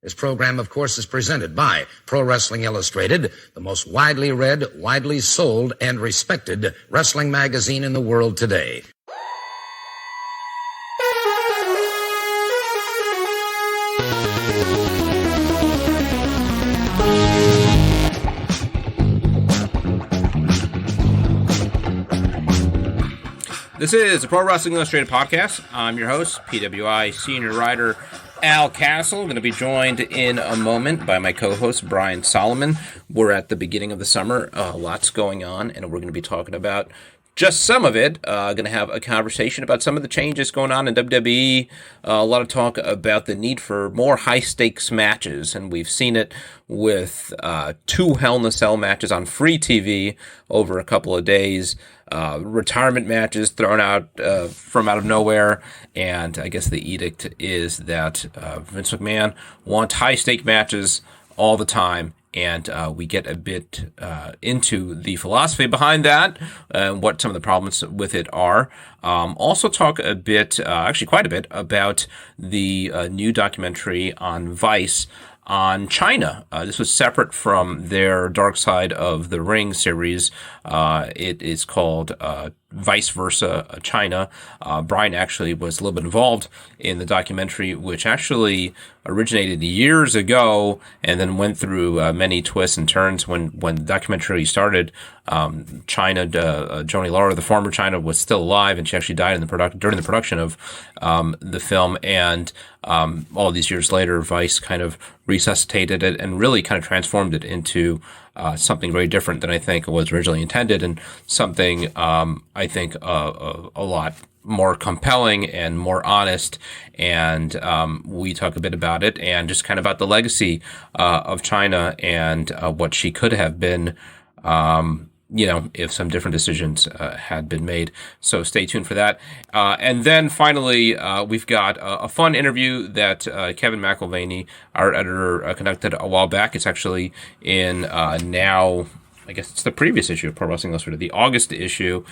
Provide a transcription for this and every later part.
This program, of course, is presented by Pro Wrestling Illustrated, the most widely read, widely sold, and respected wrestling magazine in the world today. This is the Pro Wrestling Illustrated Podcast. I'm your host, PWI senior writer Al Castle. I'm going to be joined in a moment by my co-host, Brian Solomon. We're at the beginning of the summer. Lots going on, and we're going to be talking about just some of it. Going to have a conversation about some of the changes going on in WWE. A lot of talk about the need for more high-stakes matches, and we've seen it with 2 Hell in a Cell matches on free TV over a couple of days. Retirement matches thrown out from out of nowhere, and I guess the edict is that Vince McMahon wants high-stake matches all the time, and we get a bit into the philosophy behind that and what some of the problems with it are. Also talk a bit, actually quite a bit, about the new documentary on Vice on Chyna. This was separate from their Dark Side of the Ring series. It is called Vice Versa Chyna. Brian actually was a little bit involved in the documentary, which actually originated years ago and then went through many twists and turns. When the documentary started, Chyna, Joni Laurer, the former Chyna, was still alive, and she actually died in during the production of the film. And all these years later, Vice kind of resuscitated it and really kind of transformed it into something very different than I think was originally intended, and something I think a lot more compelling and more honest. And we talk a bit about it and just kind of about the legacy of Chyna and what she could have been, if some different decisions had been made. So stay tuned for that. And then finally, we've got a fun interview that Kevin McElvaney, our editor, conducted a while back. It's actually in now, I guess it's the previous issue of Pro Wrestling Illustrated, the August issue,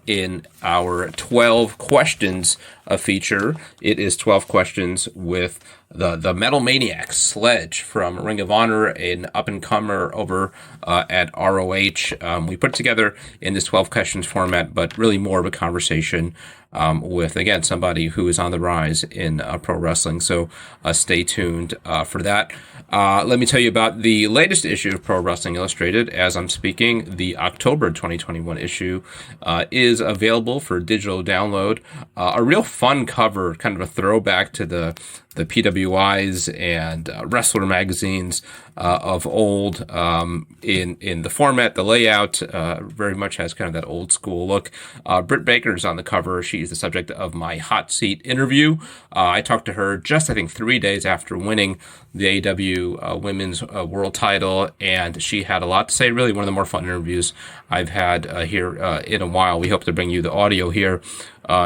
in our 12 questions feature. It is 12 questions with the Metal Maniac, Sledge, from Ring of Honor, an up-and-comer over at ROH. We put it together in this 12 questions format, but really more of a conversation with, again, somebody who is on the rise in pro wrestling. So stay tuned for that. Let me tell you about the latest issue of Pro Wrestling Illustrated. As I'm speaking, the October 2021 issue is available for digital download. A real fun cover, kind of a throwback to the PWIs and wrestler magazines of old, in the format, the layout, very much has kind of that old school look. Britt Baker's on the cover. She's the subject of my hot seat interview. I talked to her just, I think, 3 days after winning the AEW Women's World title, and she had a lot to say. Really one of the more fun interviews I've had here in a while. We hope to bring you the audio here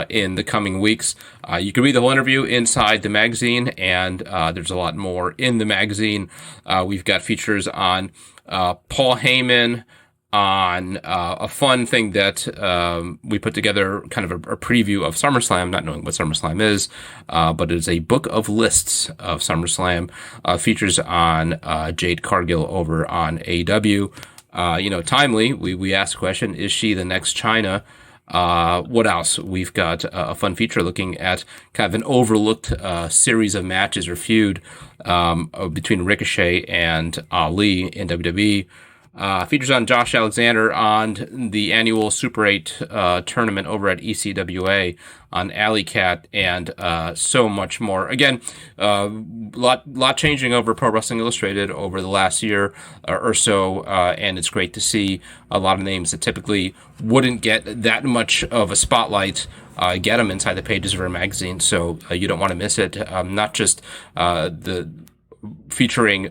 in the coming weeks. You can read the whole interview inside the magazine, and there's a lot more in the magazine. We've got features on Paul Heyman, on a fun thing that we put together, kind of a preview of SummerSlam, not knowing what SummerSlam is, but it is a book of lists of SummerSlam, features on Jade Cargill over on AEW. Timely, we asked the question, is she the next Chyna? What else? We've got a fun feature looking at kind of an overlooked series of matches or feud between Ricochet and Ali in WWE. Features on Josh Alexander on the annual Super 8 tournament over at ECWA, on Alley Cat, and so much more. Again, lot changing over Pro Wrestling Illustrated over the last year or so, and it's great to see a lot of names that typically wouldn't get that much of a spotlight get them inside the pages of our magazine. So you don't want to miss it. Not just the featuring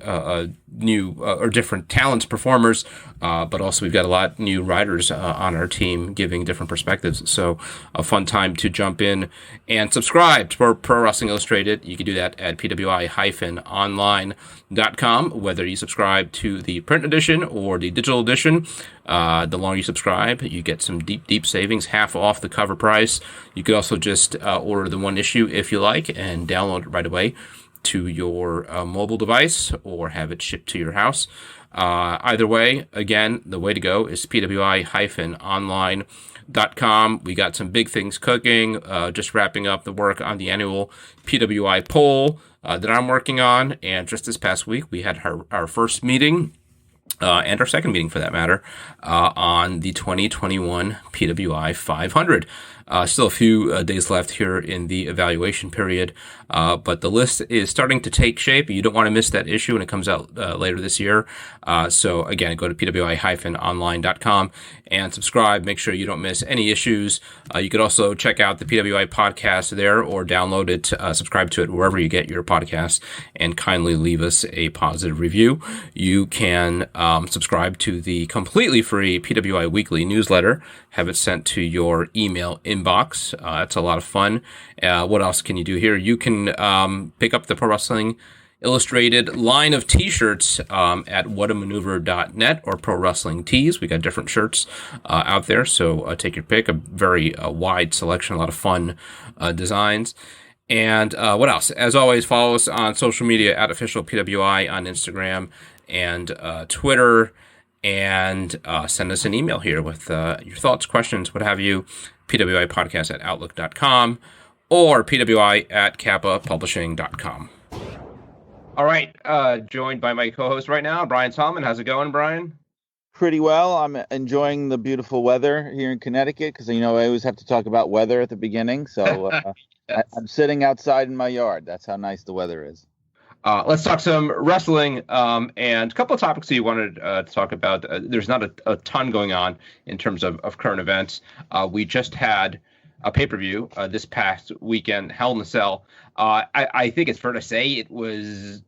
new or different talents, performers, but also we've got a lot new writers on our team giving different perspectives. So a fun time to jump in and subscribe to Pro Wrestling Illustrated. You can do that at pwi-online.com, whether you subscribe to the print edition or the digital edition. The longer you subscribe, you get some deep savings, half off the cover price. You could also just order the one issue if you like and download it right away to your mobile device or have it shipped to your house. Either way, again, the way to go is PWI-online.com. We got some big things cooking, just wrapping up the work on the annual PWI poll that I'm working on. And just this past week, we had our first meeting, and our second meeting for that matter, on the 2021 PWI 500. Still a few days left here in the evaluation period, but the list is starting to take shape. You don't want to miss that issue when it comes out later this year. So again, go to PWI-online.com and subscribe. Make sure you don't miss any issues. You could also check out the PWI podcast there or download it, subscribe to it wherever you get your podcasts, and kindly leave us a positive review. You can subscribe to the completely free PWI weekly newsletter, have it sent to your email inbox. It's a lot of fun. What else can you do here? You can pick up the Pro Wrestling Illustrated line of t-shirts at whatamaneuver.net or Pro Wrestling Tees. We got different shirts out there, so take your pick. A very wide selection, a lot of fun designs. And what else? As always, follow us on social media at official PWI on Instagram and Twitter. And send us an email here with your thoughts, questions, what have you, PWI Podcast at outlook.com or PWI at kappapublishing.com. All right, joined by my co-host right now, Brian Solomon. How's it going, Brian? Pretty well. I'm enjoying the beautiful weather here in Connecticut because, I always have to talk about weather at the beginning. So yes. I'm sitting outside in my yard. That's how nice the weather is. Let's talk some wrestling and a couple of topics that you wanted to talk about. There's not a ton going on in terms of current events. We just had a pay-per-view this past weekend, Hell in a Cell. I think it's fair to say it was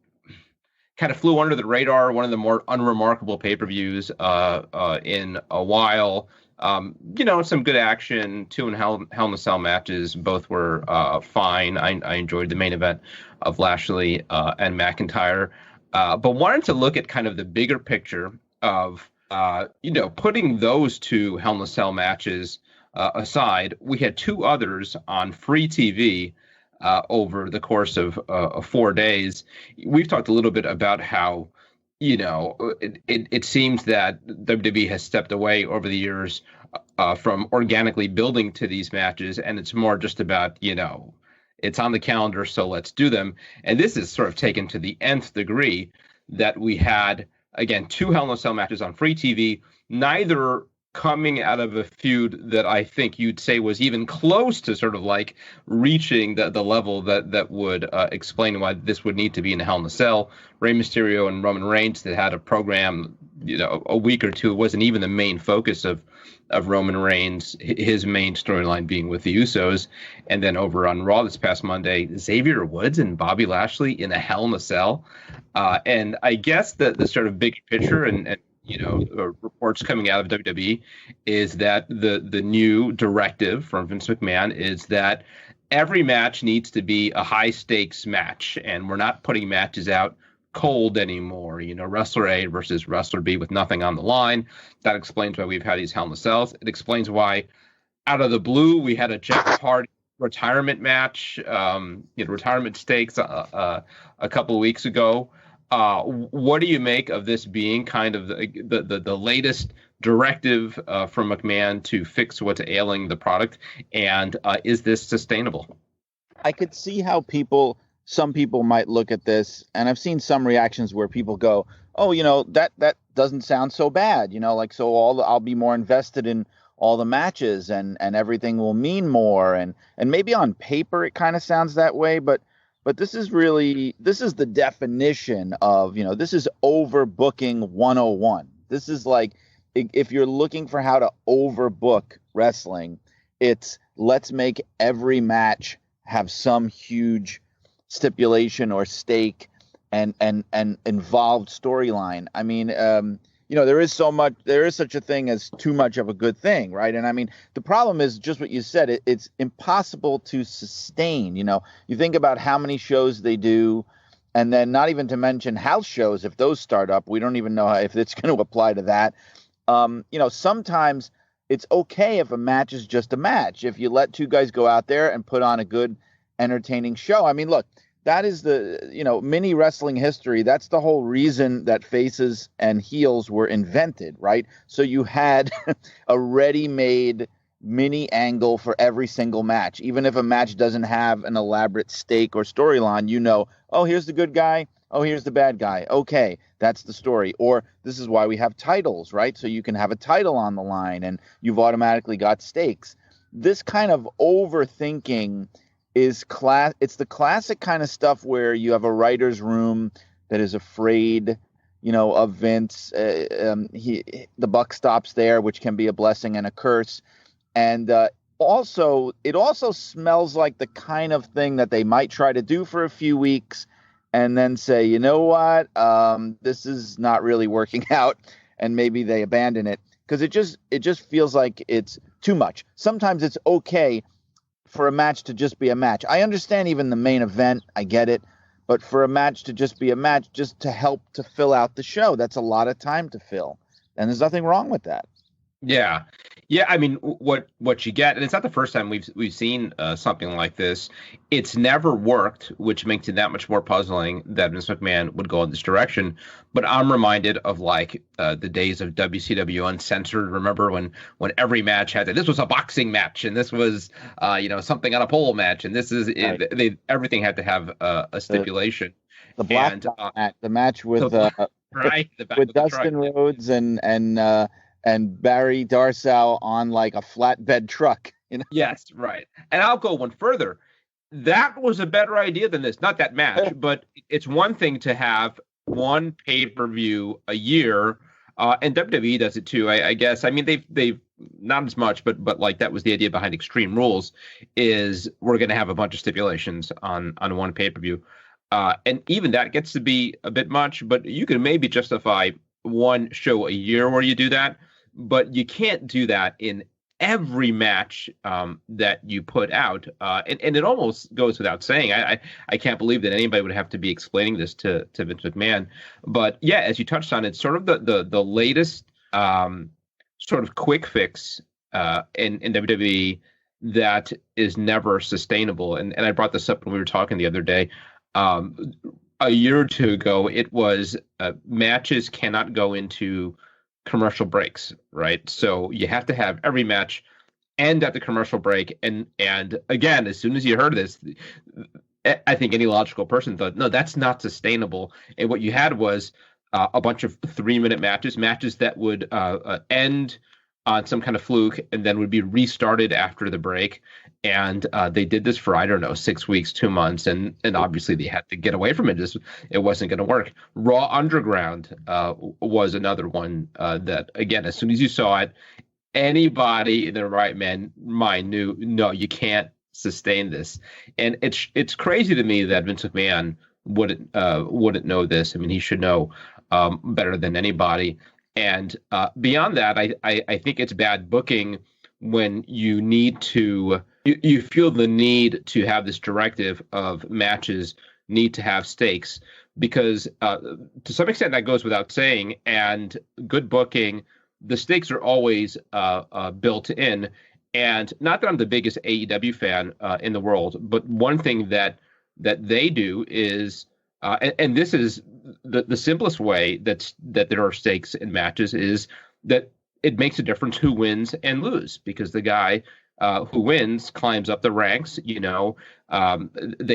kind of flew under the radar, one of the more unremarkable pay-per-views in a while. Some good action, two Hell in a Cell matches. Both were fine. I enjoyed the main event of Lashley and McIntyre, but wanted to look at kind of the bigger picture of, putting those two Hell in a Cell matches aside. We had two others on free TV over the course of 4 days. We've talked a little bit about how, it seems that WWE has stepped away over the years from organically building to these matches, and it's more just about, it's on the calendar, so let's do them. And this is sort of taken to the nth degree that we had, again, two Hell in a Cell matches on free TV, neither coming out of a feud that I think you'd say was even close to sort of like reaching the level that would explain why this would need to be in a Hell in a Cell. Rey Mysterio and Roman Reigns that had a program, a week or two. It wasn't even the main focus of Roman Reigns, his main storyline being with the Usos. And then over on Raw this past Monday, Xavier Woods and Bobby Lashley in a Hell in a Cell. And I guess the sort of big picture and reports coming out of WWE is that the new directive from Vince McMahon is that every match needs to be a high stakes match, and we're not putting matches out cold anymore. Wrestler A versus Wrestler B with nothing on the line. That explains why we've had these Hell in a Cells. It explains why out of the blue we had a Jeff Hardy retirement match, retirement stakes a couple of weeks ago. What do you make of this being kind of the latest directive from McMahon to fix what's ailing the product? And is this sustainable? I could see how some people might look at this, and I've seen some reactions where people go, oh, that doesn't sound so bad. So I'll be more invested in all the matches and everything will mean more. And maybe on paper it kind of sounds that way, but this is the definition of, this is overbooking 101. This is like, if you're looking for how to overbook wrestling, it's let's make every match have some huge stipulation or stake and involved storyline. I mean, there is such a thing as too much of a good thing, right? And I mean, the problem is just what you said. It's impossible to sustain. You think about how many shows they do, and then not even to mention house shows. If those start up, we don't even know if it's going to apply to that. Sometimes it's okay if a match is just a match. If you let two guys go out there and put on a good, entertaining show. I mean, look, that is the, mini wrestling history. That's the whole reason that faces and heels were invented, right? So you had a ready-made mini angle for every single match. Even if a match doesn't have an elaborate stake or storyline, oh, here's the good guy. Oh, here's the bad guy. Okay, that's the story. Or this is why we have titles, right? So you can have a title on the line and you've automatically got stakes. This kind of overthinking is it's the classic kind of stuff where you have a writer's room that is afraid, of Vince. The buck stops there, which can be a blessing and a curse. And it also smells like the kind of thing that they might try to do for a few weeks and then say, you know what, this is not really working out, and maybe they abandon it because it just feels like it's too much. Sometimes it's okay for a match to just be a match. I understand even the main event, I get it, but for a match to just be a match, just to help to fill out the show, that's a lot of time to fill, and there's nothing wrong with that. Yeah. I mean, what you get, and it's not the first time we've seen something like this. It's never worked, which makes it that much more puzzling that Vince McMahon would go in this direction. But I'm reminded of the days of WCW Uncensored. Remember when every match had this was a boxing match and this was something on a pole match, and this is right. Everything had to have a stipulation. The black match, the match with right with Dustin Rhodes and Barry Darsow on like a flatbed truck. Yes, right. And I'll go one further. That was a better idea than this. Not that match, but it's one thing to have one pay-per-view a year, and WWE does it too, I guess. I mean, they've not as much, but like that was the idea behind Extreme Rules, is we're going to have a bunch of stipulations on one pay-per-view. And even that gets to be a bit much, but you can maybe justify one show a year where you do that. But you can't do that in every match that you put out. And it almost goes without saying. I can't believe that anybody would have to be explaining this to Vince McMahon. But yeah, as you touched on, it's sort of the latest sort of quick fix in WWE that is never sustainable. And I brought this up when we were talking the other day. A year or two ago, it was matches cannot go into commercial breaks, right? So you have to have every match end at the commercial break. And again, as soon as you heard this, I think any logical person thought, no, that's not sustainable. And what you had was a bunch of 3-minute matches that would end on some kind of fluke and then would be restarted after the break. And they did this for, 6 weeks, 2 months. And obviously they had to get away from it. It wasn't going to work. Raw Underground was another one that, again, as soon as you saw it, anybody in their right mind knew, no, you can't sustain this. And it's crazy to me that Vince McMahon wouldn't know this. I mean, he should know better than anybody. And beyond that, I think it's bad booking when you need to, you feel the need to have this directive of matches need to have stakes, because to some extent that goes without saying, and good booking, the stakes are always built in. And not that I'm the biggest AEW fan in the world, but one thing that they do is, and this is the simplest way that there are stakes in matches, is that it makes a difference who wins and lose, because the guy who wins climbs up the ranks. They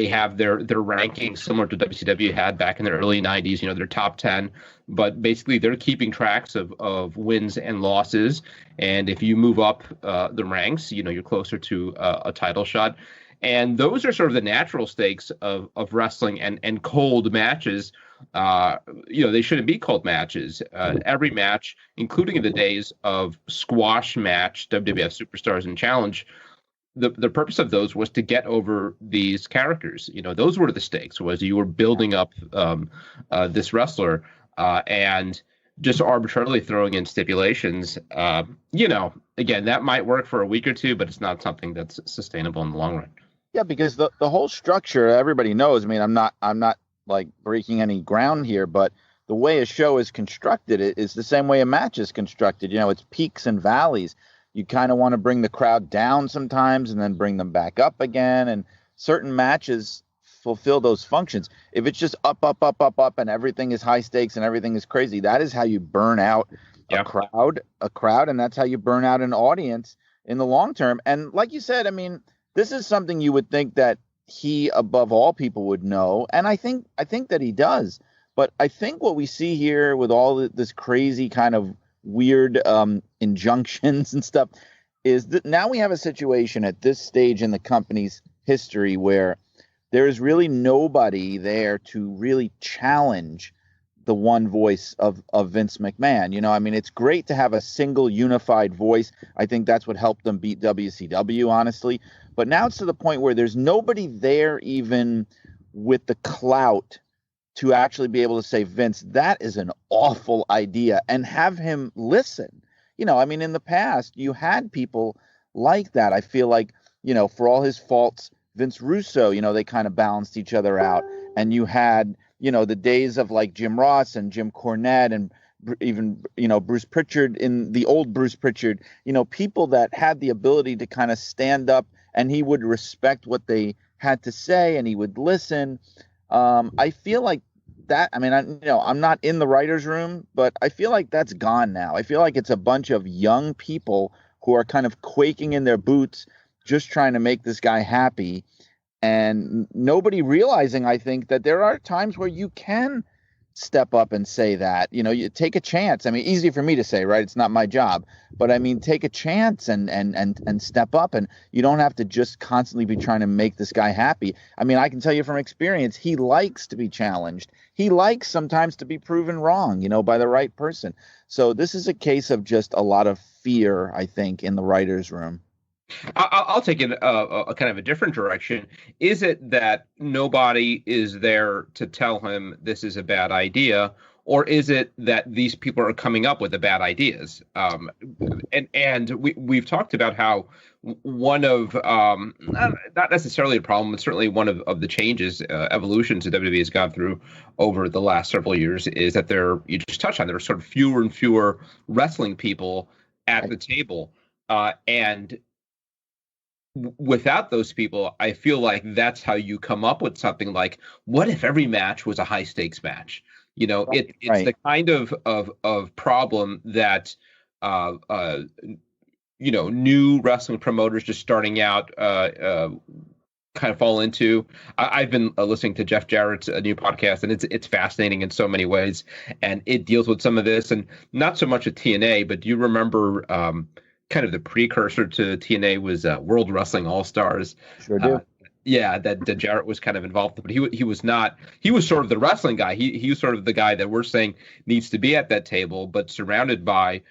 have their rankings similar to WCW had back in the early 90s, their top 10, but basically they're keeping tracks of wins and losses. And if you move up the ranks, you're closer to a title shot. And those are sort of the natural stakes of wrestling, and cold matches. They shouldn't be cold matches. Every match, including in the days of squash match, WWF Superstars and Challenge, the purpose of those was to get over these characters. Those were the stakes, was you were building up this wrestler, and just arbitrarily throwing in stipulations. Again, that might work for a week or two, but it's not something that's sustainable in the long run. Yeah, because the whole structure, everybody knows. I mean, I'm not like breaking any ground here, but the way a show is constructed is the same way a match is constructed. It's peaks and valleys. You kind of want to bring the crowd down sometimes and then bring them back up again. And certain matches fulfill those functions. If it's just up, up, up, up, up, and everything is high stakes and everything is crazy, that is how you burn out a crowd, and that's how you burn out an audience in the long term. And like you said, I mean, this is something you would think that he, above all people, would know, and I think that he does. But I think what we see here with all this crazy kind of weird injunctions and stuff is that now we have a situation at this stage in the company's history where there is really nobody there to really challenge the one voice of Vince McMahon. You know, I mean, it's great to have a single unified voice. I think that's what helped them beat WCW, honestly. But now it's to the point where there's nobody there even with the clout to actually be able to say, Vince, that is an awful idea, and have him listen. You know, I mean, in the past, you had people like that. I feel like, you know, for all his faults, Vince Russo, you know, they kind of balanced each other out. And you had, you know, the days of like Jim Ross and Jim Cornette and even, you know, Bruce Pritchard, in the old Bruce Pritchard, you know, people that had the ability to kind of stand up, and he would respect what they had to say and he would listen. I feel like that, I mean, I'm not in the writer's room, but I feel like that's gone now. I feel like it's a bunch of young people who are kind of quaking in their boots, just trying to make this guy happy, and nobody realizing, I think, that there are times where you can step up and say that, you know, you take a chance. I mean, easy for me to say, right? It's not my job, but I mean, take a chance and step up, and you don't have to just constantly be trying to make this guy happy. I mean, I can tell you from experience, he likes to be challenged. He likes sometimes to be proven wrong, you know, by the right person. So this is a case of just a lot of fear, I think, in the writer's room. I'll take it a kind of a different direction. Is it that nobody is there to tell him this is a bad idea, or is it that these people are coming up with the bad ideas? And we've talked about how one of not necessarily a problem, but certainly one of the changes, evolutions that WWE has gone through over the last several years is that you just touched on, there are sort of fewer and fewer wrestling people at the table, and without those people, I feel like that's how you come up with something like, what if every match was a high stakes match? You know, it's the kind of problem that, you know, new wrestling promoters just starting out kind of fall into. I've been listening to Jeff Jarrett's new podcast, and it's fascinating in so many ways. And it deals with some of this, and not so much at TNA, but do you remember kind of the precursor to TNA was World Wrestling All-Stars. Sure do. Yeah, that Jarrett was kind of involved, but he was not. He was sort of the wrestling guy. He was sort of the guy that we're saying needs to be at that table, but surrounded by,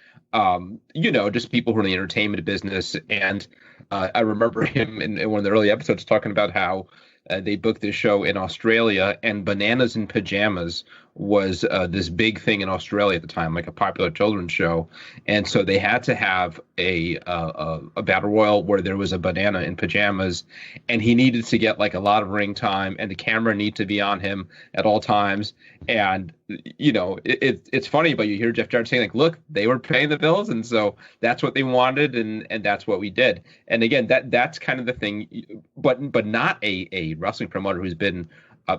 you know, just people who are in the entertainment business. And I remember him in one of the early episodes talking about how they booked this show in Australia, and Bananas in Pajamas was this big thing in Australia at the time, like a popular children's show. And so they had to have a battle royal where there was a banana in pajamas, and he needed to get like a lot of ring time, and the camera needed to be on him at all times. And, you know, it's funny, but you hear Jeff Jarrett saying, like, look, they were paying the bills, and so that's what they wanted, and that's what we did. And again, that's kind of the thing, but not a wrestling promoter who's been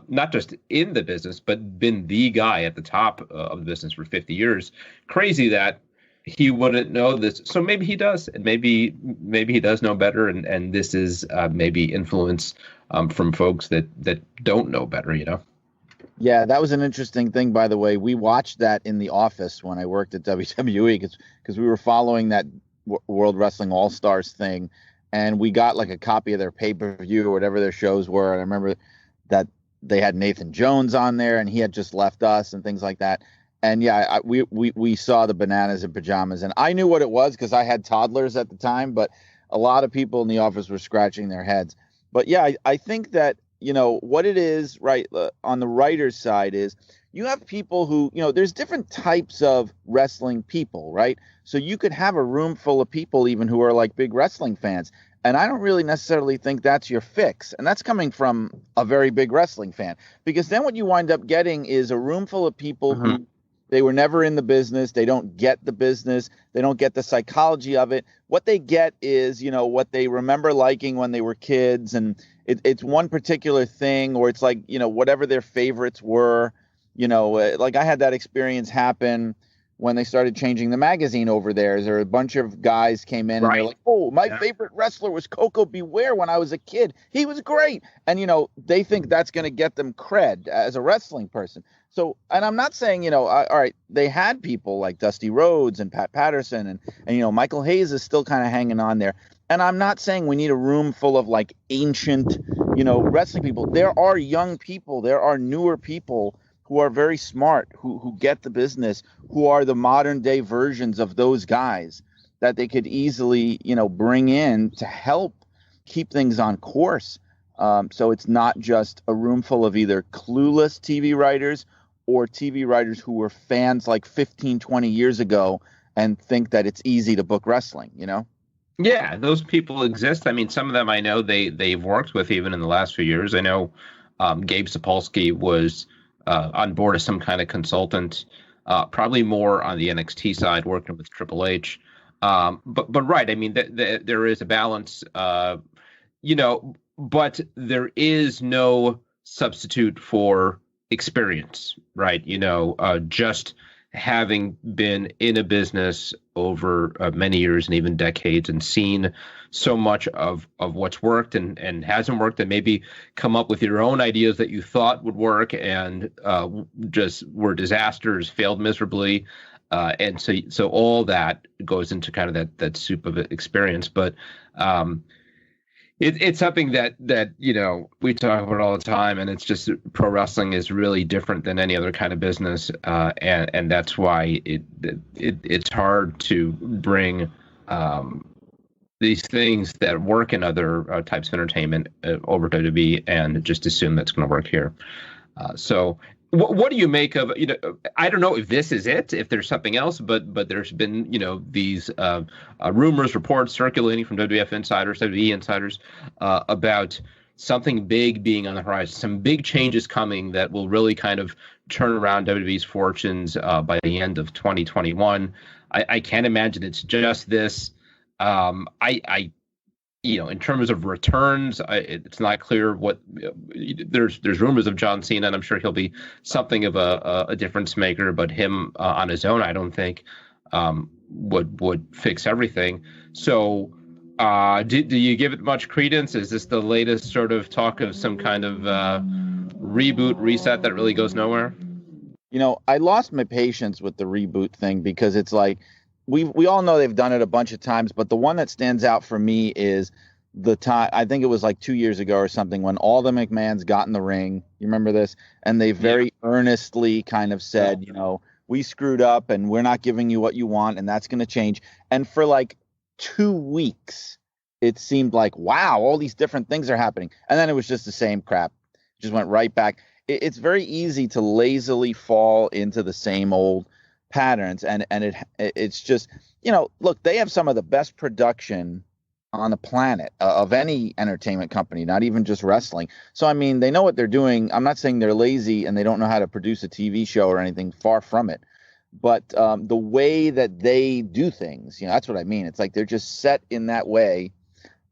not just in the business, but been the guy at the top of the business for 50 years. Crazy that he wouldn't know this. So maybe he does, and maybe he does know better. And this is maybe influence from folks that don't know better, you know? Yeah, that was an interesting thing, by the way. We watched that in the office when I worked at WWE because we were following that World Wrestling All-Stars thing, and we got like a copy of their pay-per-view or whatever their shows were. And I remember that they had Nathan Jones on there, and he had just left us and things like that. And yeah, we saw the Bananas in Pajamas, and I knew what it was because I had toddlers at the time, but a lot of people in the office were scratching their heads. But yeah, I think that, you know, what it is, right, on the writer's side is you have people who, you know, there's different types of wrestling people, right? So you could have a room full of people even who are like big wrestling fans. And I don't really necessarily think that's your fix. And that's coming from a very big wrestling fan, because then what you wind up getting is a room full of people who They were never in the business. They don't get the business. They don't get the psychology of it. What they get is, what they remember liking when they were kids. And it's one particular thing, or it's like, whatever their favorites were, like I had that experience happen when they started changing the magazine over there. There a bunch of guys came in and they're like, oh, my favorite wrestler was Coco Beware when I was a kid. He was great. And, they think that's going to get them cred as a wrestling person. So, and I'm not saying, all right, they had people like Dusty Rhodes and Pat Patterson and Michael Hayes is still kind of hanging on there. And I'm not saying we need a room full of like ancient, wrestling people. There are young people. There are newer people who are very smart, who get the business, who are the modern day versions of those guys that they could easily, bring in to help keep things on course. So it's not just a room full of either clueless TV writers or TV writers who were fans like 15, 20 years ago and think that it's easy to book wrestling, Yeah, those people exist. I mean, some of them I know they've worked with even in the last few years. I know Gabe Sapolsky was on board as some kind of consultant, probably more on the NXT side, working with Triple H. But right, I mean, there is a balance, but there is no substitute for experience, right? Just having been in a business over many years and even decades and seen so much of what's worked and hasn't worked, and maybe come up with your own ideas that you thought would work and just were disasters, failed miserably. And so all that goes into kind of that soup of experience. But it's something that we talk about all the time, and it's just pro wrestling is really different than any other kind of business, and that's why it's hard to bring these things that work in other types of entertainment over to WWE and just assume that's going to work here. So what do you make of, I don't know if this is it, if there's something else, but there's been, these rumors, reports circulating from WWF insiders, WWE insiders, about something big being on the horizon, some big changes coming that will really kind of turn around WWE's fortunes by the end of 2021. I can't imagine it's just this. In terms of returns, it's not clear what there's rumors of John Cena, and I'm sure he'll be something of a difference maker, but him on his own, I don't think would fix everything. So do you give it much credence? Is this the latest sort of talk of some kind of reboot, reset that really goes nowhere? I lost my patience with the reboot thing because it's like, we all know they've done it a bunch of times, but the one that stands out for me is the time, I think it was like 2 years ago or something, when all the McMahons got in the ring. You remember this? And they very earnestly kind of said, we screwed up and we're not giving you what you want, and that's going to change. And for like 2 weeks, it seemed like, wow, all these different things are happening. And then it was just the same crap. It just went right back. It's very easy to lazily fall into the same old patterns, and it's just, look, they have some of the best production on the planet of any entertainment company, not even just wrestling. So I mean, they know what they're doing. I'm not saying they're lazy and they don't know how to produce a TV show or anything, far from it, but the way that they do things, that's what I mean. It's like they're just set in that way,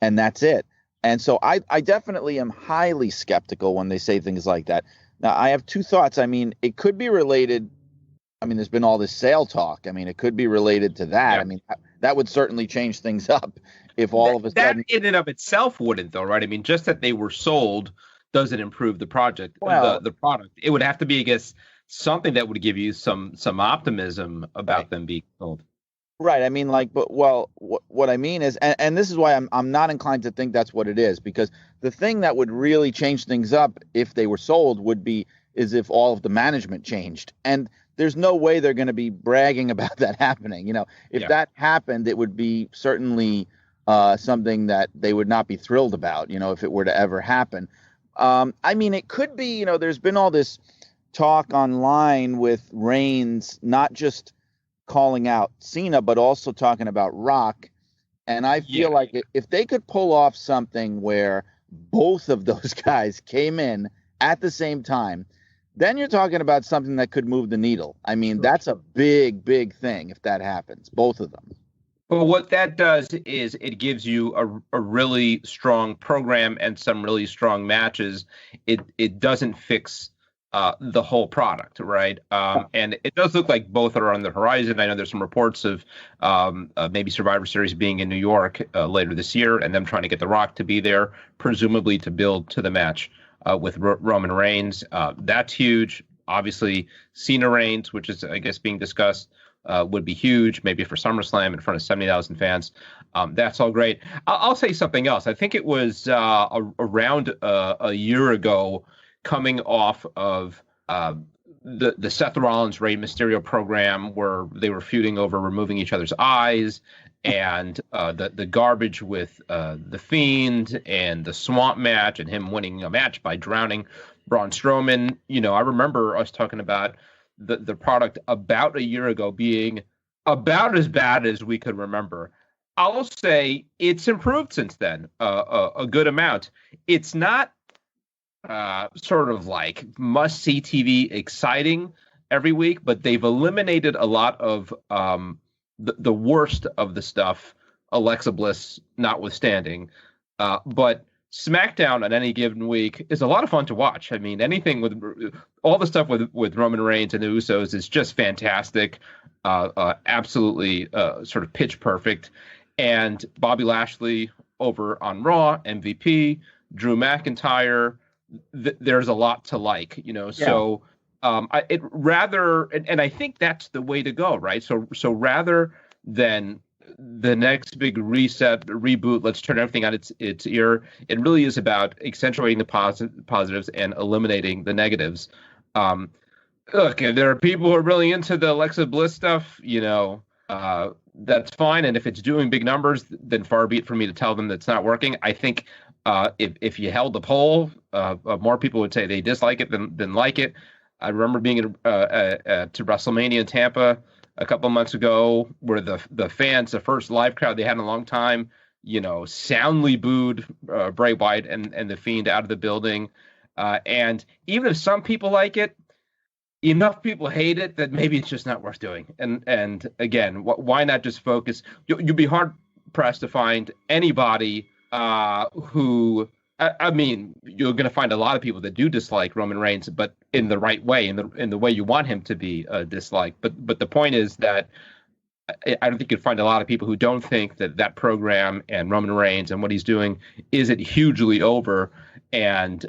and that's it. And so I definitely am highly skeptical when they say things like that. Now, I have two thoughts. I mean, it could be related. I mean, there's been all this sale talk. I mean, it could be related to that. Yeah. I mean, that would certainly change things up if all of a sudden. That in and of itself wouldn't, though, right? I mean, just that they were sold doesn't improve the project, the product. It would have to be, I guess, something that would give you some optimism about them being sold. Right. I mean, what I mean is, and this is why I'm not inclined to think that's what it is, because the thing that would really change things up if they were sold is if all of the management changed. And there's no way they're going to be bragging about that happening. If that happened, it would be certainly something that they would not be thrilled about, if it were to ever happen. I mean, it could be, there's been all this talk online with Reigns, not just calling out Cena, but also talking about Rock. And I feel like if they could pull off something where both of those guys came in at the same time, then you're talking about something that could move the needle. I mean, that's a big, big thing if that happens, both of them. Well, what that does is it gives you a really strong program and some really strong matches. It doesn't fix the whole product, right? And it does look like both are on the horizon. I know there's some reports of maybe Survivor Series being in New York later this year, and them trying to get The Rock to be there, presumably to build to the match with Roman Reigns. That's huge. Obviously, Cena Reigns, which is, I guess, being discussed, would be huge, maybe for SummerSlam in front of 70,000 fans. That's all great. I'll say something else. I think it was around a year ago, coming off of the Seth Rollins Rey Mysterio program, where they were feuding over removing each other's eyes, and the garbage with the Fiend and the Swamp match, and him winning a match by drowning Braun Strowman. I remember us talking about the product about a year ago being about as bad as we could remember. I'll say it's improved since then a good amount. It's not sort of like must-see TV exciting every week, but they've eliminated a lot of the worst of the stuff, Alexa Bliss notwithstanding. But SmackDown on any given week is a lot of fun to watch. I mean, anything with all the stuff with Roman Reigns and the Usos is just fantastic, absolutely sort of pitch perfect. And Bobby Lashley over on Raw, MVP, Drew McIntyre, there's a lot to like, Yeah. So I think that's the way to go, right? So rather than the next big reset, reboot, let's turn everything on its ear, it really is about accentuating the positives and eliminating the negatives. Look, there are people who are really into the Alexa Bliss stuff, that's fine. And if it's doing big numbers, then far be it for me to tell them that's not working. I think if you held the poll, more people would say they dislike it than like it. I remember being to WrestleMania in Tampa a couple of months ago, where the fans, the first live crowd they had in a long time, soundly booed Bray Wyatt and the Fiend out of the building. And even if some people like it, enough people hate it that maybe it's just not worth doing. And again, why not just focus? You'll be hard pressed to find anybody who. I mean, you're going to find a lot of people that do dislike Roman Reigns, but in the right way, in the way you want him to be disliked. But the point is that I don't think you'd find a lot of people who don't think that program and Roman Reigns and what he's doing isn't hugely over. And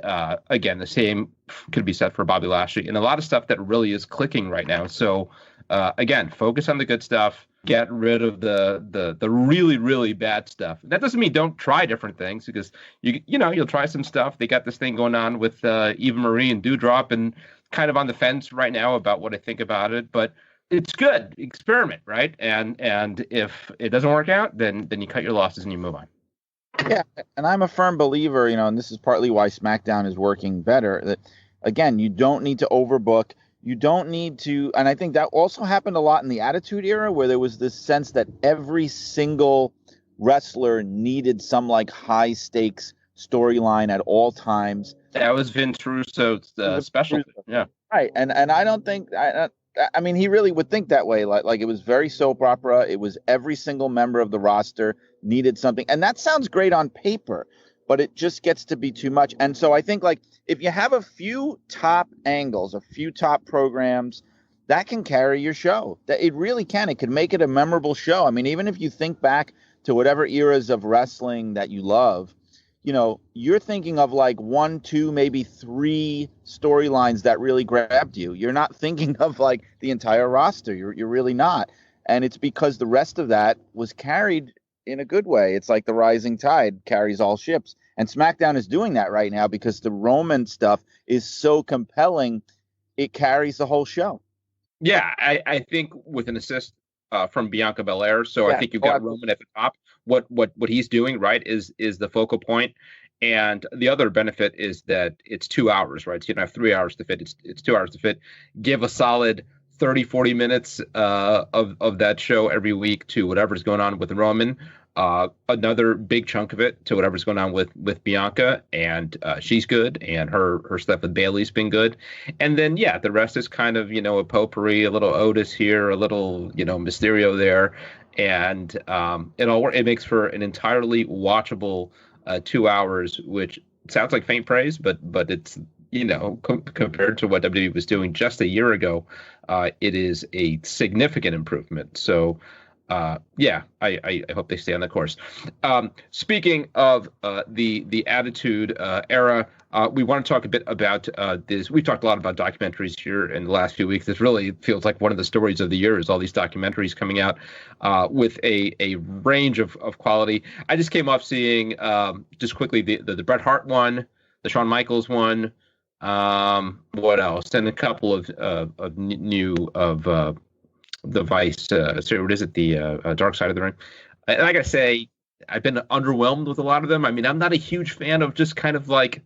again, the same could be said for Bobby Lashley and a lot of stuff that really is clicking right now. So again, focus on the good stuff. Get rid of the really, really bad stuff. That doesn't mean don't try different things, because you'll try some stuff. They got this thing going on with Eva Marie and Doudrop, and kind of on the fence right now about what I think about it. But it's good. Experiment, right? And if it doesn't work out, then you cut your losses and you move on. Yeah, and I'm a firm believer, and this is partly why SmackDown is working better, that, again, you don't need to overbook. You don't need to, and I think that also happened a lot in the Attitude Era, where there was this sense that every single wrestler needed some like high stakes storyline at all times. That was Vince Russo's special. Yeah, right. And I don't think I mean, he really would think that way. Like it was very soap opera. It was every single member of the roster needed something, and that sounds great on paper, but it just gets to be too much. And so I think, like, if you have a few top angles, a few top programs, that can carry your show. That it really can. It can make it a memorable show. I mean, even if you think back to whatever eras of wrestling that you love, you're thinking of like 1, 2, maybe 3 storylines that really grabbed you. You're not thinking of like the entire roster. You're really not. And it's because the rest of that was carried in a good way. It's like the rising tide carries all ships. And SmackDown is doing that right now because the Roman stuff is so compelling. It carries the whole show. Yeah, I think with an assist from Bianca Belair. So yeah, I think you've got Roman at the top. What he's doing, right, is the focal point. And the other benefit is that it's 2 hours, right? So you don't have 3 hours to fit. It's 2 hours to fit. Give a solid 30, 40 minutes of that show every week to whatever's going on with Roman. another big chunk of it to whatever's going on with Bianca, and she's good, and her stuff with Bailey's been good, and then the rest is kind of a potpourri, a little Otis here, a little Mysterio there, and it makes for an entirely watchable 2 hours, which sounds like faint praise, but it's compared to what WWE was doing just a year ago, it is a significant improvement. So. I hope they stay on the course. Speaking of the Attitude Era, we want to talk a bit about this. We've talked a lot about documentaries here in the last few weeks. This really feels like one of the stories of the year is all these documentaries coming out with a range of quality. I just came off seeing just quickly the Bret Hart one, the Shawn Michaels one, what else, and a couple of new the Vice, what is it? The Dark Side of the Ring. And I gotta say, I've been underwhelmed with a lot of them. I mean, I'm not a huge fan of just kind of like,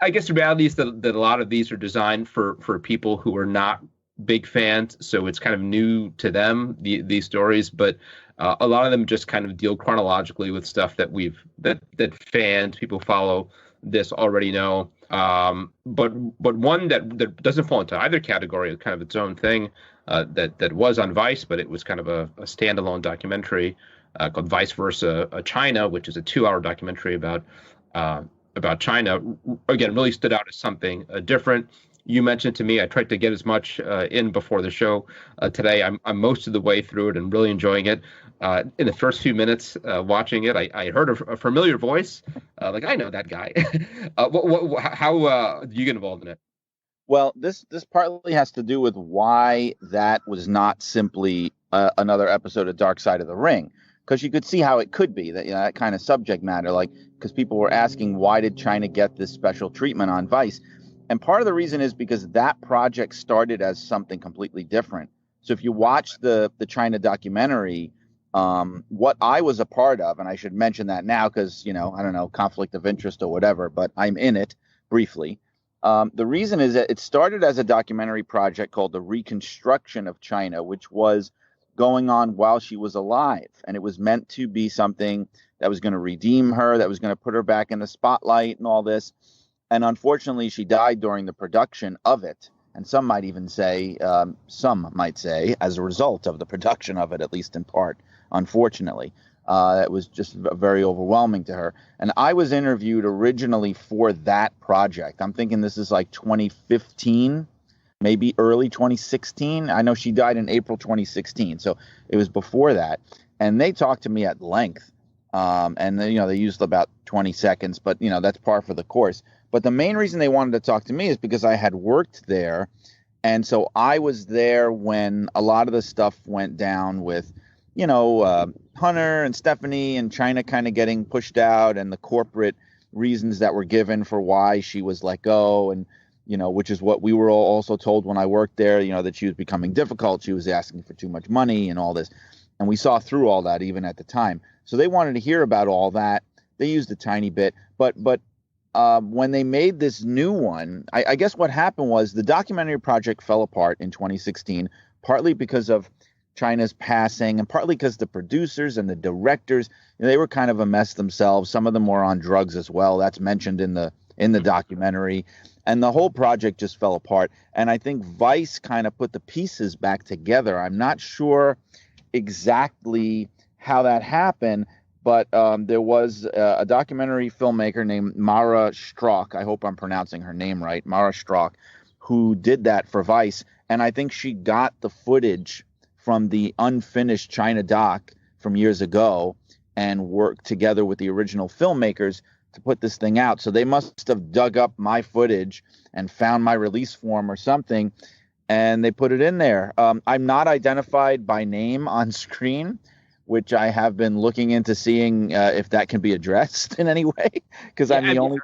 I guess the reality is that a lot of these are designed for people who are not big fans. So it's kind of new to them, these stories, but a lot of them just kind of deal chronologically with stuff that that fans, people follow this already know. But one that doesn't fall into either category is kind of its own thing. That was on Vice, but it was kind of a standalone documentary called Vice versa Chyna, which is a 2-hour documentary about Chyna. Again, really stood out as something different. You mentioned to me, I tried to get as much in before the show today. I'm most of the way through it and really enjoying it. In the first few minutes watching it, I heard a familiar voice. Like, I know that guy. How do you get involved in it? Well, this partly has to do with why that was not simply another episode of Dark Side of the Ring, because you could see how it could be that kind of subject matter, like because people were asking why did Chyna get this special treatment on Vice, and part of the reason is because that project started as something completely different. So if you watch the Chyna documentary, what I was a part of, and I should mention that now because I don't know, conflict of interest or whatever, but I'm in it briefly. The reason is that it started as a documentary project called The Reconstruction of Chyna, which was going on while she was alive. And it was meant to be something that was going to redeem her, that was going to put her back in the spotlight and all this. And unfortunately, she died during the production of it. And some might say, as a result of the production of it, at least in part, unfortunately. It was just very overwhelming to her. And I was interviewed originally for that project. I'm thinking this is like 2015, maybe early 2016. I know she died in April 2016, so it was before that. And they talked to me at length. And they used about 20 seconds, but that's par for the course. But the main reason they wanted to talk to me is because I had worked there. And so I was there when a lot of the stuff went down with Hunter and Stephanie and Chyna kind of getting pushed out, and the corporate reasons that were given for why she was let go, and which is what we were also told when I worked there, that she was becoming difficult, she was asking for too much money and all this, and we saw through all that even at the time. So they wanted to hear about all that. They used a tiny bit, but when they made this new one, I guess what happened was the documentary project fell apart in 2016, partly because of Chyna's passing, and partly because the producers and the directors, they were kind of a mess themselves. Some of them were on drugs as well. That's mentioned in the documentary, and the whole project just fell apart. And I think Vice kind of put the pieces back together. I'm not sure exactly how that happened, but there was a documentary filmmaker named Mara Strock. I hope I'm pronouncing her name right, Mara Strock, who did that for Vice, and I think she got the footage from the unfinished Chyna doc from years ago and worked together with the original filmmakers to put this thing out. So they must have dug up my footage and found my release form or something, and they put it in there. I'm not identified by name on screen, which I have been looking into seeing if that can be addressed in any way, because I'm the only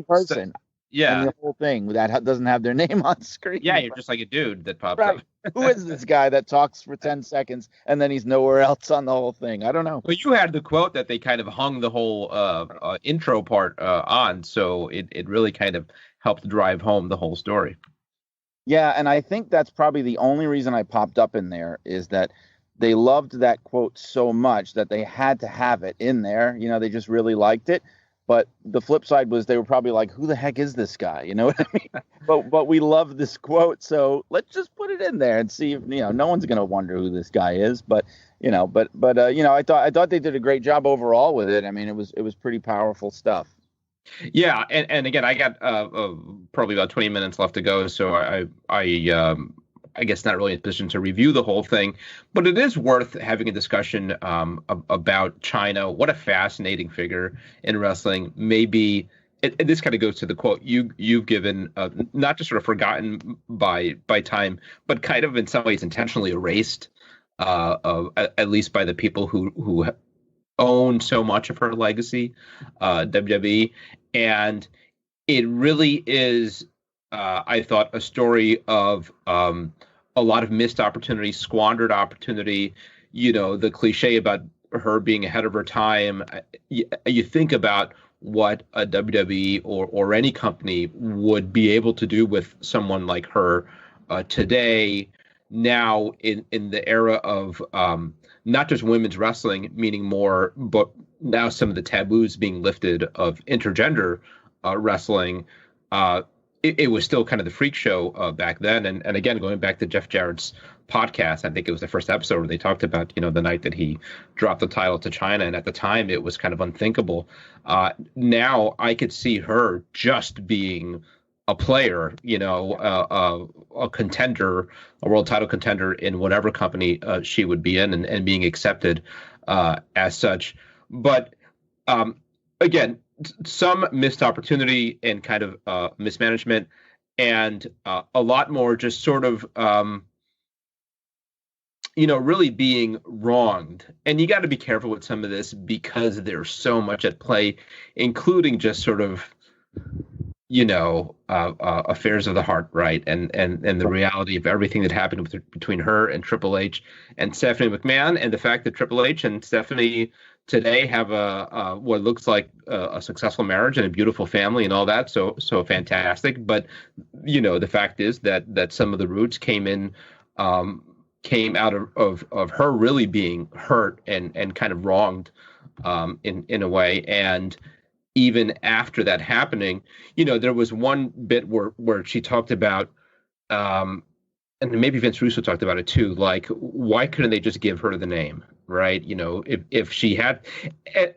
person. Yeah, and the whole thing that doesn't have their name on screen. Yeah, you're just like a dude that pops right. up. Who is this guy that talks for 10 seconds and then he's nowhere else on the whole thing? I don't know. Well, you had the quote that they kind of hung the whole intro part on, so it really kind of helped drive home the whole story. Yeah, and I think that's probably the only reason I popped up in there is that they loved that quote so much that they had to have it in there. They just really liked it. But the flip side was they were probably like, who the heck is this guy? You know what I mean? But we love this quote, so let's just put it in there and see if, no one's going to wonder who this guy is. But, I thought they did a great job overall with it. I mean, it was pretty powerful stuff. Yeah. And again, I got probably about 20 minutes left to go. So I guess not really in a position to review the whole thing, but it is worth having a discussion about Chyna. What a fascinating figure in wrestling. Maybe this kind of goes to the quote you've given, not just sort of forgotten by time, but kind of in some ways intentionally erased, at least by the people who own so much of her legacy, WWE. And it really is, I thought, a story of a lot of missed opportunity, squandered opportunity. The cliche about her being ahead of her time. You think about what a WWE or any company would be able to do with someone like her today, now in the era of not just women's wrestling, meaning more, but now some of the taboos being lifted of intergender wrestling. It was still kind of the freak show back then. And again, going back to Jeff Jarrett's podcast, I think it was the first episode where they talked about, the night that he dropped the title to Chyna. And at the time, it was kind of unthinkable. Now I could see her just being a player, a contender, a world title contender in whatever company she would be in, and being accepted as such. But again, some missed opportunity and kind of mismanagement, and a lot more just sort of, really being wronged. And you got to be careful with some of this because there's so much at play, including just sort of, affairs of the heart, right? And the reality of everything that happened between her and Triple H and Stephanie McMahon, and the fact that Triple H and Stephanie today have a what looks like a successful marriage and a beautiful family and all that. So fantastic. But the fact is that some of the roots came out of her really being hurt and kind of wronged in a way. And even after that happening, there was one bit where she talked about, and maybe Vince Russo talked about it too, like, why couldn't they just give her the name, right? If she had,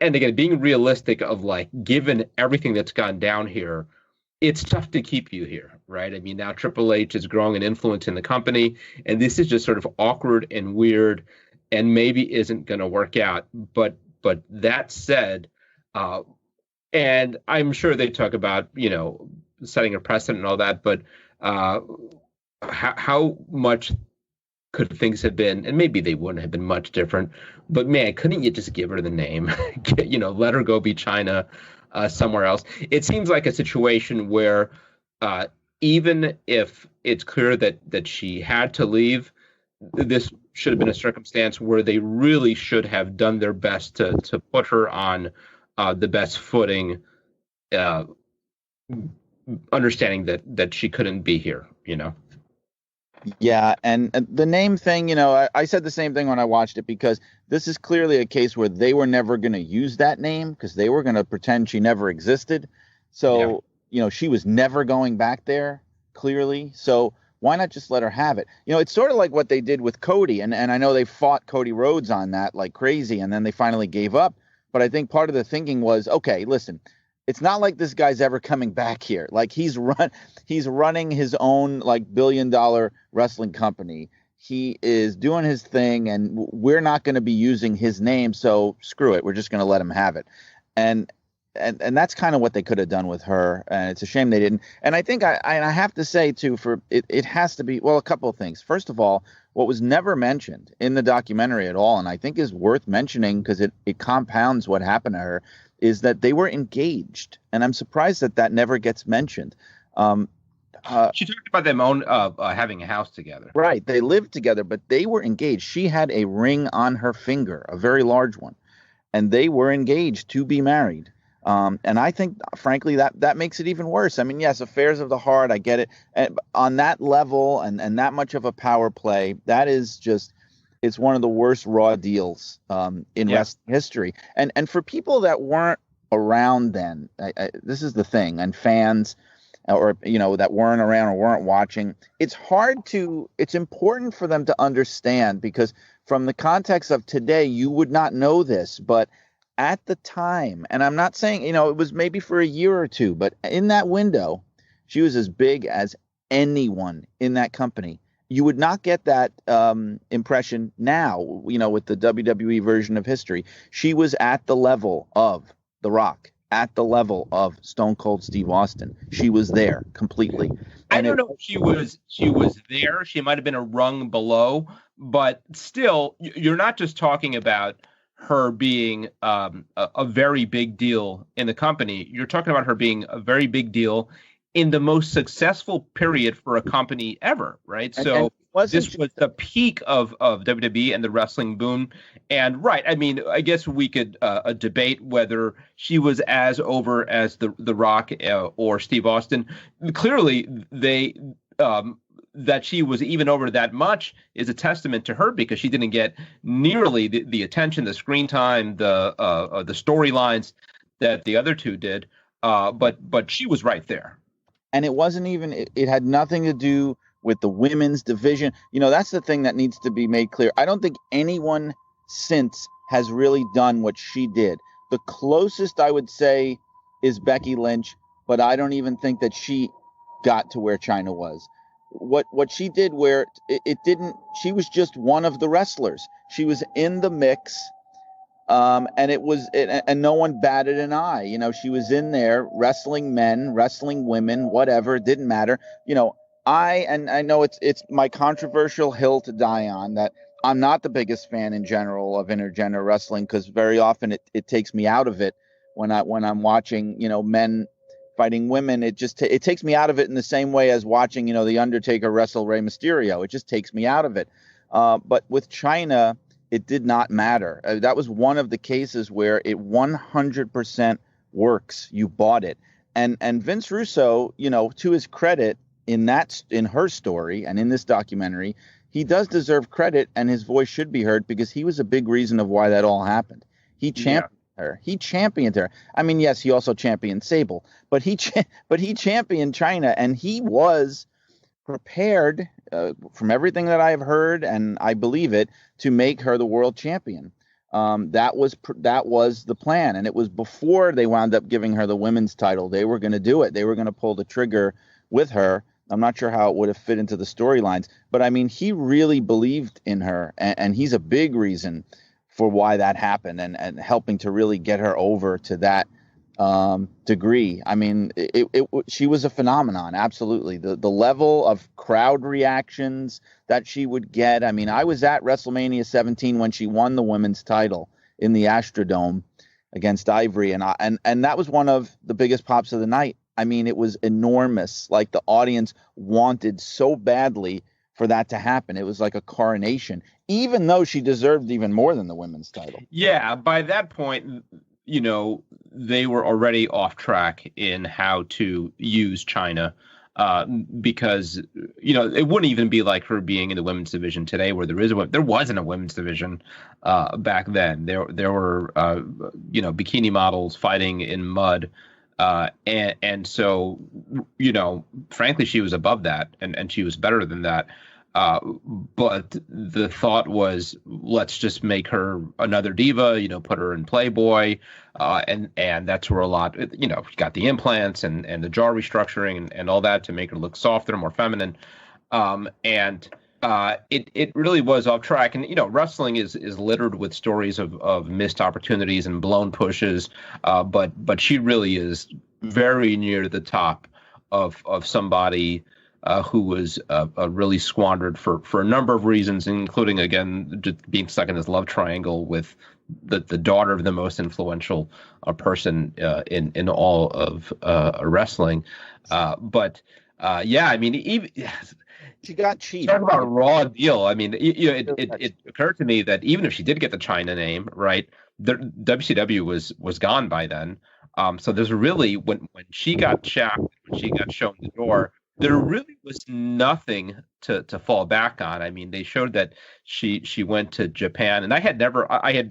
and again, being realistic of like, given everything that's gone down here, it's tough to keep you here, right? I mean, now Triple H is growing an influence in the company, and this is just sort of awkward and weird and maybe isn't going to work out. But that said, and I'm sure they talk about, setting a precedent and all that, but how much could things have been, and maybe they wouldn't have been much different, but man, couldn't you just give her the name, let her go be Chyna somewhere else? It seems like a situation where even if it's clear that she had to leave, this should have been a circumstance where they really should have done their best to put her on the best footing, understanding that she couldn't be here, Yeah, and the name thing, I said the same thing when I watched it, because this is clearly a case where they were never going to use that name because they were going to pretend she never existed. So, she was never going back there, clearly. So why not just let her have it? It's sort of like what they did with Cody, and I know they fought Cody Rhodes on that like crazy, and then they finally gave up. But I think part of the thinking was, okay, listen, it's not like this guy's ever coming back here. Like he's running his own like $1 billion wrestling company. He is doing his thing, and we're not going to be using his name. So screw it. We're just going to let him have it. And that's kind of what they could have done with her. And it's a shame they didn't. And I think I have to say too, it has to be, well, a couple of things. First of all, what was never mentioned in the documentary at all, and I think is worth mentioning because it compounds what happened to her, is that they were engaged. And I'm surprised that never gets mentioned. She talked about them having a house together. Right. They lived together, but they were engaged. She had a ring on her finger, a very large one, and they were engaged to be married. And I think, frankly, that makes it even worse. I mean, yes, affairs of the heart, I get it. And on that level and that much of a power play, that is just, it's one of the worst Raw deals in wrestling history. And for people that weren't around then, this is the thing, and fans or that weren't around or weren't watching, it's important for them to understand, because from the context of today, you would not know this, but at the time, and I'm not saying, it was maybe for a year or two, but in that window, she was as big as anyone in that company. You would not get that impression now, with the WWE version of history. She was at the level of The Rock, at the level of Stone Cold Steve Austin. She was there completely. I don't know if she was there. She might have been a rung below, but still, you're not just talking about her being a very big deal in the company. You're talking about her being a very big deal in the most successful period for a company ever, right? So this was the peak of WWE and the wrestling boom. And right, I mean, I guess we could debate whether she was as over as the Rock or Steve Austin. Clearly, that she was even over that much is a testament to her, because she didn't get nearly the attention, the screen time, the storylines that the other two did. But she was right there. And it wasn't even, it had nothing to do with the women's division. That's the thing that needs to be made clear. I don't think anyone since has really done what she did. The closest I would say is Becky Lynch, but I don't even think that she got to where Chyna was. What she did, where it didn't, she was just one of the wrestlers. She was in the mix. And no one batted an eye. She was in there wrestling men, wrestling women, whatever. It didn't matter. I know it's my controversial hill to die on, that I'm not the biggest fan in general of intergender wrestling, because very often it takes me out of it when I'm watching, men fighting women. It takes me out of it in the same way as watching, The Undertaker wrestle Rey Mysterio. It just takes me out of it. But with Chyna, it did not matter. That was one of the cases where it 100% works. You bought it. And Vince Russo, to his credit, in her story and in this documentary, he does deserve credit, and his voice should be heard, because he was a big reason of why that all happened. He championed her. He championed her. I mean, yes, he also championed Sable, but he championed Chyna, and he was prepared, from everything that I've heard, and I believe it, to make her the world champion. That was the plan, and it was before they wound up giving her the women's title. They were going to do it. They were going to pull the trigger with her. I'm not sure how it would have fit into the storylines, but I mean, he really believed in her, and he's a big reason for why that happened, and helping to really get her over to that degree. I mean, she was a phenomenon. Absolutely. The level of crowd reactions that she would get. I mean, I was at WrestleMania 17 when she won the women's title in the Astrodome against Ivory. And that was one of the biggest pops of the night. I mean, it was enormous. Like, the audience wanted so badly for that to happen. It was like a coronation, even though she deserved even more than the women's title. Yeah. By that point, they were already off track in how to use Chyna, because, it wouldn't even be like her being in the women's division today, where there wasn't a women's division back then. There were, bikini models fighting in mud. And so, frankly, she was above that, and she was better than that. But the thought was, let's just make her another diva, put her in Playboy. And that's where a lot, she got the implants and the jaw restructuring and all that to make her look softer, more feminine. It really was off track. And, wrestling is littered with stories of missed opportunities and blown pushes. But she really is very near the top of somebody who was really squandered for a number of reasons, including, again, just being stuck in this love triangle with the daughter of the most influential person in all of wrestling. I mean, even she got cheap. Talk about a raw deal. I mean, it occurred to me that even if she did get the Chyna name, right, the WCW was gone by then. So there's really, when she got shacked, when she got shown the door, there really was nothing to fall back on. I mean, they showed that she went to Japan, and I had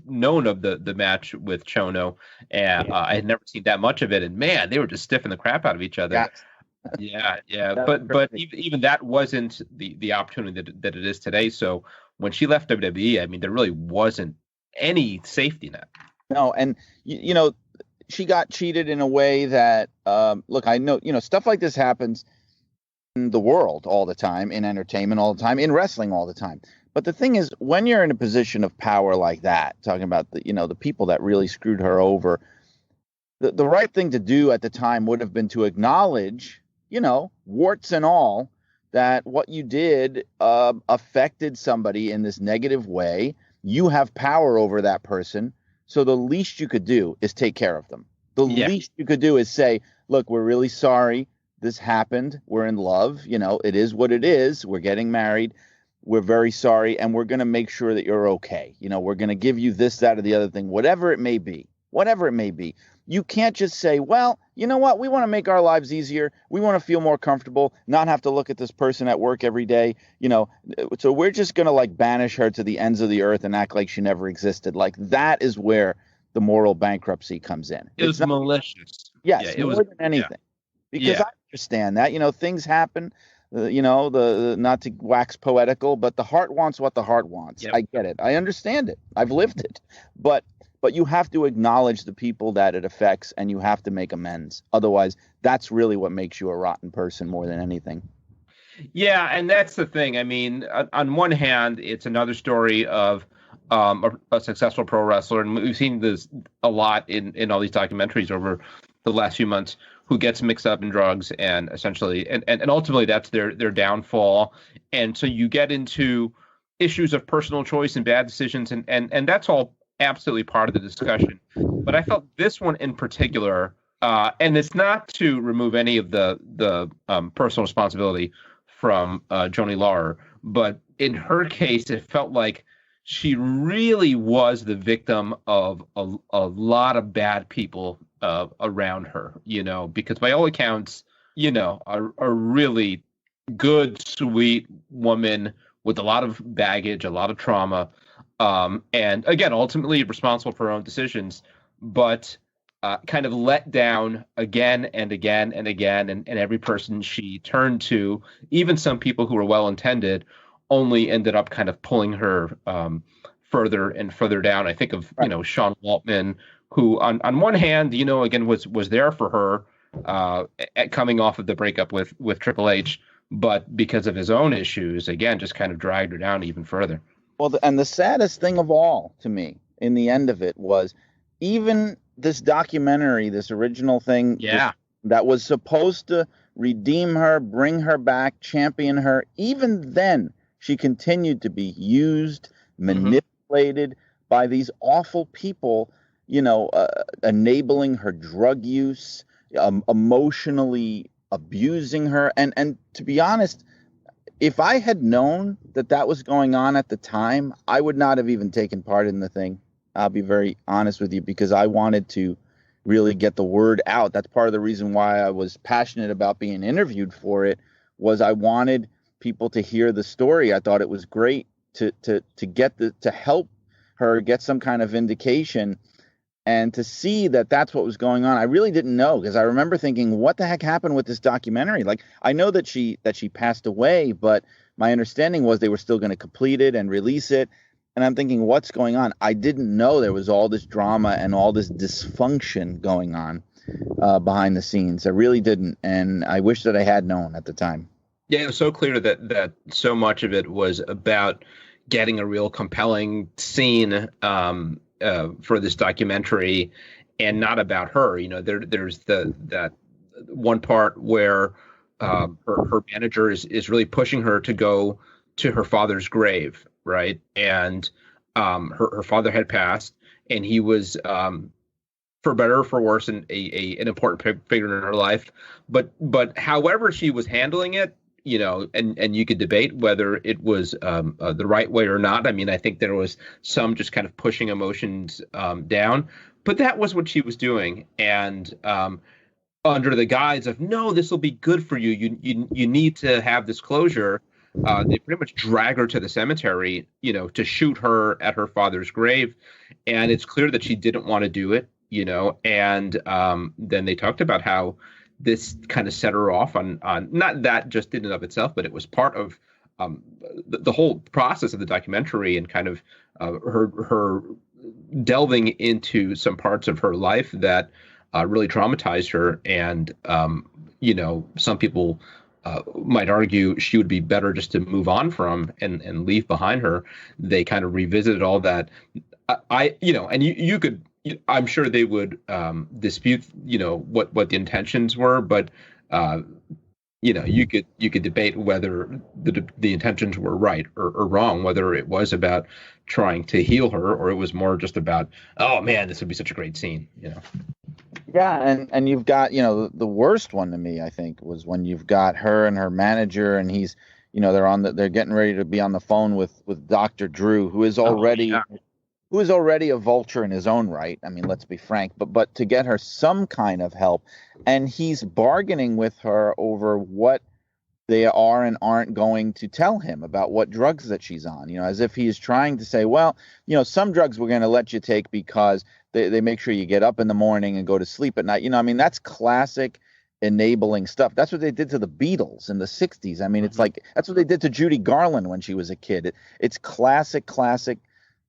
known of the match with Chono, and I had never seen that much of it. And man, they were just stiffing the crap out of each other. Yeah. But even that wasn't the opportunity that it is today. So when she left WWE, I mean, there really wasn't any safety net. No, and she got cheated in a way that, look, I know, stuff like this happens in the world all the time, in entertainment all the time, in wrestling all the time. But the thing is, when you're in a position of power like that, talking about the people that really screwed her over, the right thing to do at the time would have been to acknowledge, warts and all, that what you did affected somebody in this negative way. You have power over that person. So the least you could do is take care of them. The least you could do is say, look, we're really sorry. This happened. We're in love. It is what it is. We're getting married. We're very sorry. And we're going to make sure that you're okay. We're going to give you this, that, or the other thing, whatever it may be. You can't just say, well, you know what? We want to make our lives easier. We want to feel more comfortable, not have to look at this person at work every day. So we're just going to banish her to the ends of the earth and act like she never existed. That is where the moral bankruptcy comes in. It was malicious. Yes, it was more than anything. Yeah. Because I understand that, things happen, the not to wax poetical, but the heart wants what the heart wants. Yep. I get it. I understand it. I've lived it. But you have to acknowledge the people that it affects, and you have to make amends. Otherwise, that's really what makes you a rotten person more than anything. Yeah, and that's the thing. I mean, on one hand, it's another story of a successful pro wrestler, and we've seen this a lot in all these documentaries over the last few months, who gets mixed up in drugs and essentially and ultimately that's their downfall. And so you get into issues of personal choice and bad decisions, and that's all absolutely part of the discussion. But I felt this one in particular, and it's not to remove any of the personal responsibility from Joanie Laurer, but in her case, it felt like she really was the victim of a lot of bad people around her, because by all accounts, a really good, sweet woman with a lot of baggage, a lot of trauma, and again, ultimately responsible for her own decisions, but kind of let down again and again and again, and every person she turned to, even some people who were well-intended, only ended up kind of pulling her further and further down. I think of, Sean Waltman, who on one hand, again, was there for her coming off of the breakup with Triple H, but because of his own issues, again, just kind of dragged her down even further. Well, and the saddest thing of all to me in the end of it was even this documentary, this original thing that was supposed to redeem her, bring her back, champion her. Even then, she continued to be used, manipulated by these awful people, enabling her drug use, emotionally abusing her. And to be honest, if I had known that was going on at the time, I would not have even taken part in the thing. I'll be very honest with you, because I wanted to really get the word out. That's part of the reason why I was passionate about being interviewed for it, was I wanted people to hear the story. I thought it was great to get to help her get some kind of vindication and to see that that's what was going on. I really didn't know, because I remember thinking, what the heck happened with this documentary? I know that she passed away, but my understanding was they were still going to complete it and release it. And I'm thinking, what's going on? I didn't know there was all this drama and all this dysfunction going on behind the scenes. I really didn't. And I wish that I had known at the time. Yeah, it was so clear that so much of it was about getting a real compelling scene for this documentary, and not about her. There's that one part where her manager is really pushing her to go to her father's grave, right? And her father had passed, and he was, for better or for worse, an important figure in her life. But however she was handling it, and you could debate whether it was the right way or not. I mean, I think there was some just kind of pushing emotions down, but that was what she was doing. And under the guise of, no, this will be good for you. You need to have this closure. They pretty much drag her to the cemetery, to shoot her at her father's grave. And it's clear that she didn't want to do it, and then they talked about how this kind of set her off on not that just in and of itself, but it was part of the whole process of the documentary, and kind of her delving into some parts of her life that really traumatized her. And, some people might argue she would be better just to move on from and leave behind her. They kind of revisited all that. And you could, I'm sure they would dispute, what the intentions were, but you could debate whether the intentions were right or wrong, whether it was about trying to heal her or it was more just about, oh man, this would be such a great scene, Yeah, and you've got, the worst one to me, I think, was when you've got her and her manager, and he's, they're getting ready to be on the phone with Dr. Drew, who is already a vulture in his own right. I mean, let's be frank, but to get her some kind of help, and he's bargaining with her over what they are and aren't going to tell him about what drugs that she's on, as if he's trying to say, well, some drugs we're going to let you take because they make sure you get up in the morning and go to sleep at night. That's classic enabling stuff. That's what they did to the Beatles in the 60s. I mean, it's like, that's what they did to Judy Garland when she was a kid. It's classic,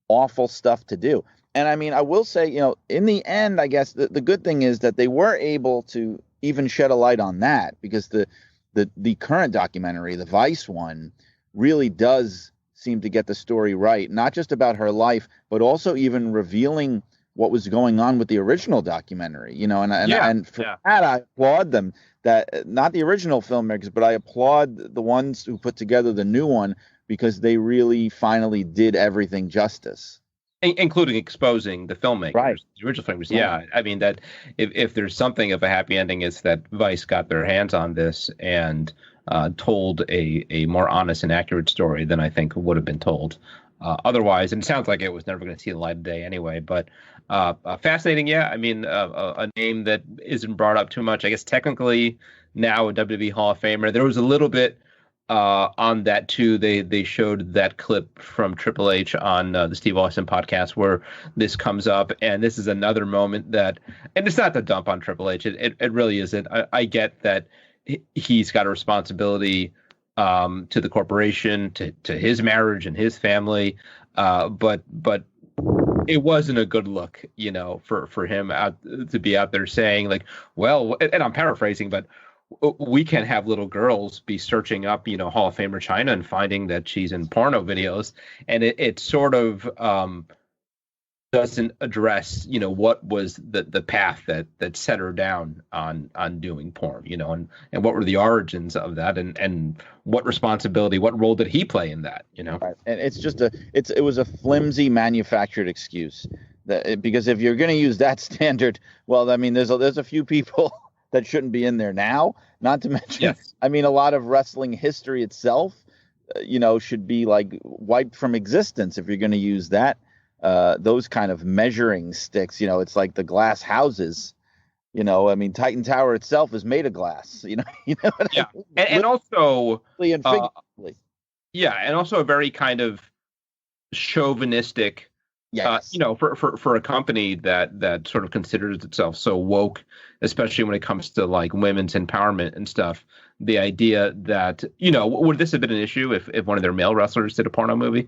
awful stuff to do. And I mean, I will say, in the end, I guess the good thing is that they were able to even shed a light on that, because the current documentary, the Vice one, really does seem to get the story right, not just about her life, but also even revealing what was going on with the original documentary, and for that, I applaud them, that not the original filmmakers, but I applaud the ones who put together the new one, because they really finally did everything justice. Including exposing the filmmakers, right. The original filmmakers. Yeah. I mean, that if there's something of a happy ending, it's that Vice got their hands on this and told a more honest and accurate story than I think would have been told otherwise. And it sounds like it was never going to see the light of day anyway. But fascinating. Yeah. I mean, a name that isn't brought up too much. I guess technically now a WWE Hall of Famer. There was a little bit on that too. They showed that clip from Triple H on the Steve Austin podcast where this comes up, and this is another moment that, and it's not the dump on Triple H. It really isn't. I get that he's got a responsibility to the corporation, to his marriage and his family, but it wasn't a good look, for him to be out there saying like, well, and I'm paraphrasing, but we can have little girls be searching up, Hall of Famer Chyna and finding that she's in porno videos. And it sort of doesn't address, what was the path that set her down on doing porn, and what were the origins of that, and what responsibility, what role did he play in that, Right. And it's just it was a flimsy manufactured excuse because if you're going to use that standard, well, I mean, there's a few people that shouldn't be in there now, not to mention, yes. I mean, a lot of wrestling history itself, should be like wiped from existence if you're going to use that, those kind of measuring sticks. It's like the glass houses, I mean, Titan Tower itself is made of glass, yeah. And also, and figuratively. And also a very kind of chauvinistic, yes. For a company that sort of considers itself so woke, especially when it comes to like women's empowerment and stuff, the idea that, would this have been an issue if one of their male wrestlers did a porno movie?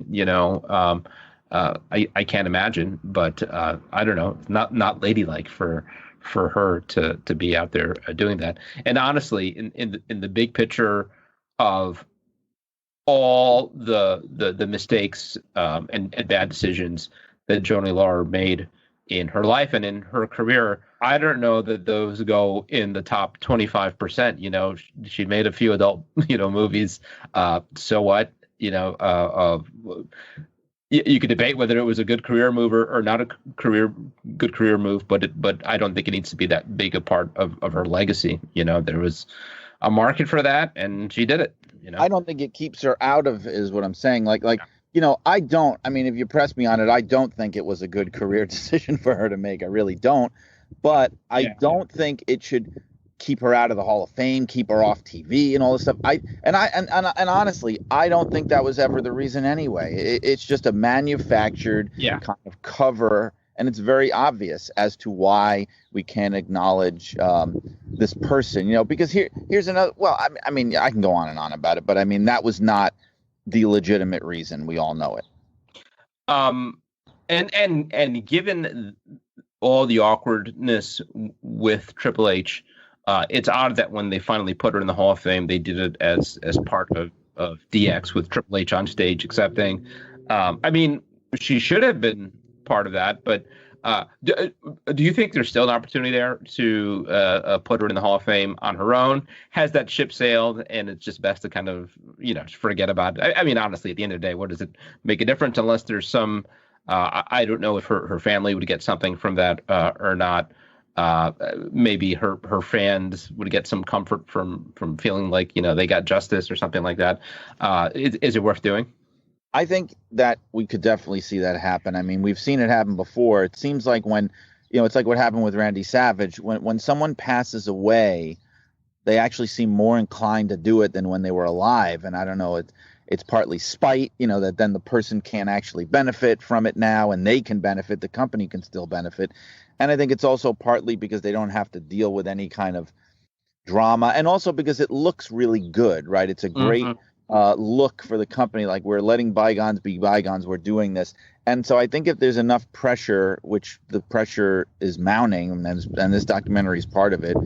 I can't imagine, but I don't know, not ladylike for her to be out there doing that. And honestly, in the big picture of all the mistakes and bad decisions that Joanie Laurer made in her life and in her career, I don't know that those go in the top 25%. She made a few adult, movies. So what? You could debate whether it was a good career move or not a good career move, but I don't think it needs to be that big a part of her legacy. There was a market for that, and she did it. I don't think it keeps her out of, is what I'm saying. Like. I mean, if you press me on it, I don't think it was a good career decision for her to make. I really don't. But I don't think it should keep her out of the Hall of Fame, keep her off TV and all this stuff. And honestly, I don't think that was ever the reason anyway. It's just a manufactured kind of cover, and it's very obvious as to why we can't acknowledge this person, because here's another. Well, I mean, I can go on and on about it, but I mean, that was not the legitimate reason. We all know it. And given all the awkwardness with Triple H, it's odd that when they finally put her in the Hall of Fame, they did it as part of DX with Triple H on stage accepting. I mean, she should have been part of that, but do you think there's still an opportunity there to put her in the Hall of Fame on her own? Has that ship sailed, and it's just best to kind of forget about it? I mean, honestly, at the end of the day, what does it make a difference unless there's some I don't know if her family would get something from that or not. Maybe her fans would get some comfort from feeling like they got justice or something like that. Is it worth doing? I think that we could definitely see that happen. I mean, we've seen it happen before. It seems like when it's like what happened with Randy Savage. When someone passes away, they actually seem more inclined to do it than when they were alive. And I don't know, it's partly spite, that then the person can't actually benefit from it now, and they can benefit, the company can still benefit. And I think it's also partly because they don't have to deal with any kind of drama, and also because it looks really good, right? It's a great look for the company, like we're letting bygones be bygones, we're doing this. And so I think if there's enough pressure, which the pressure is mounting, and this documentary is part of it,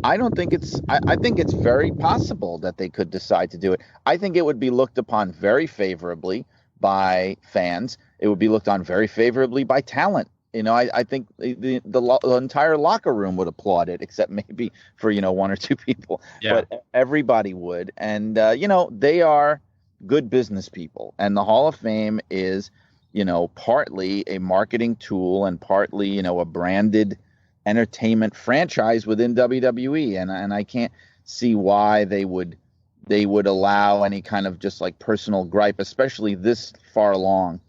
I think it's very possible that they could decide to do it. I think it would be looked upon very favorably by fans. It would be looked on very favorably by talent. I think the entire locker room would applaud it, except maybe for, one or two people. Yeah. But everybody would. And, they are good business people. And the Hall of Fame is, partly a marketing tool and partly, a branded entertainment franchise within WWE. And I can't see why they would allow any kind of just like personal gripe, especially this far along,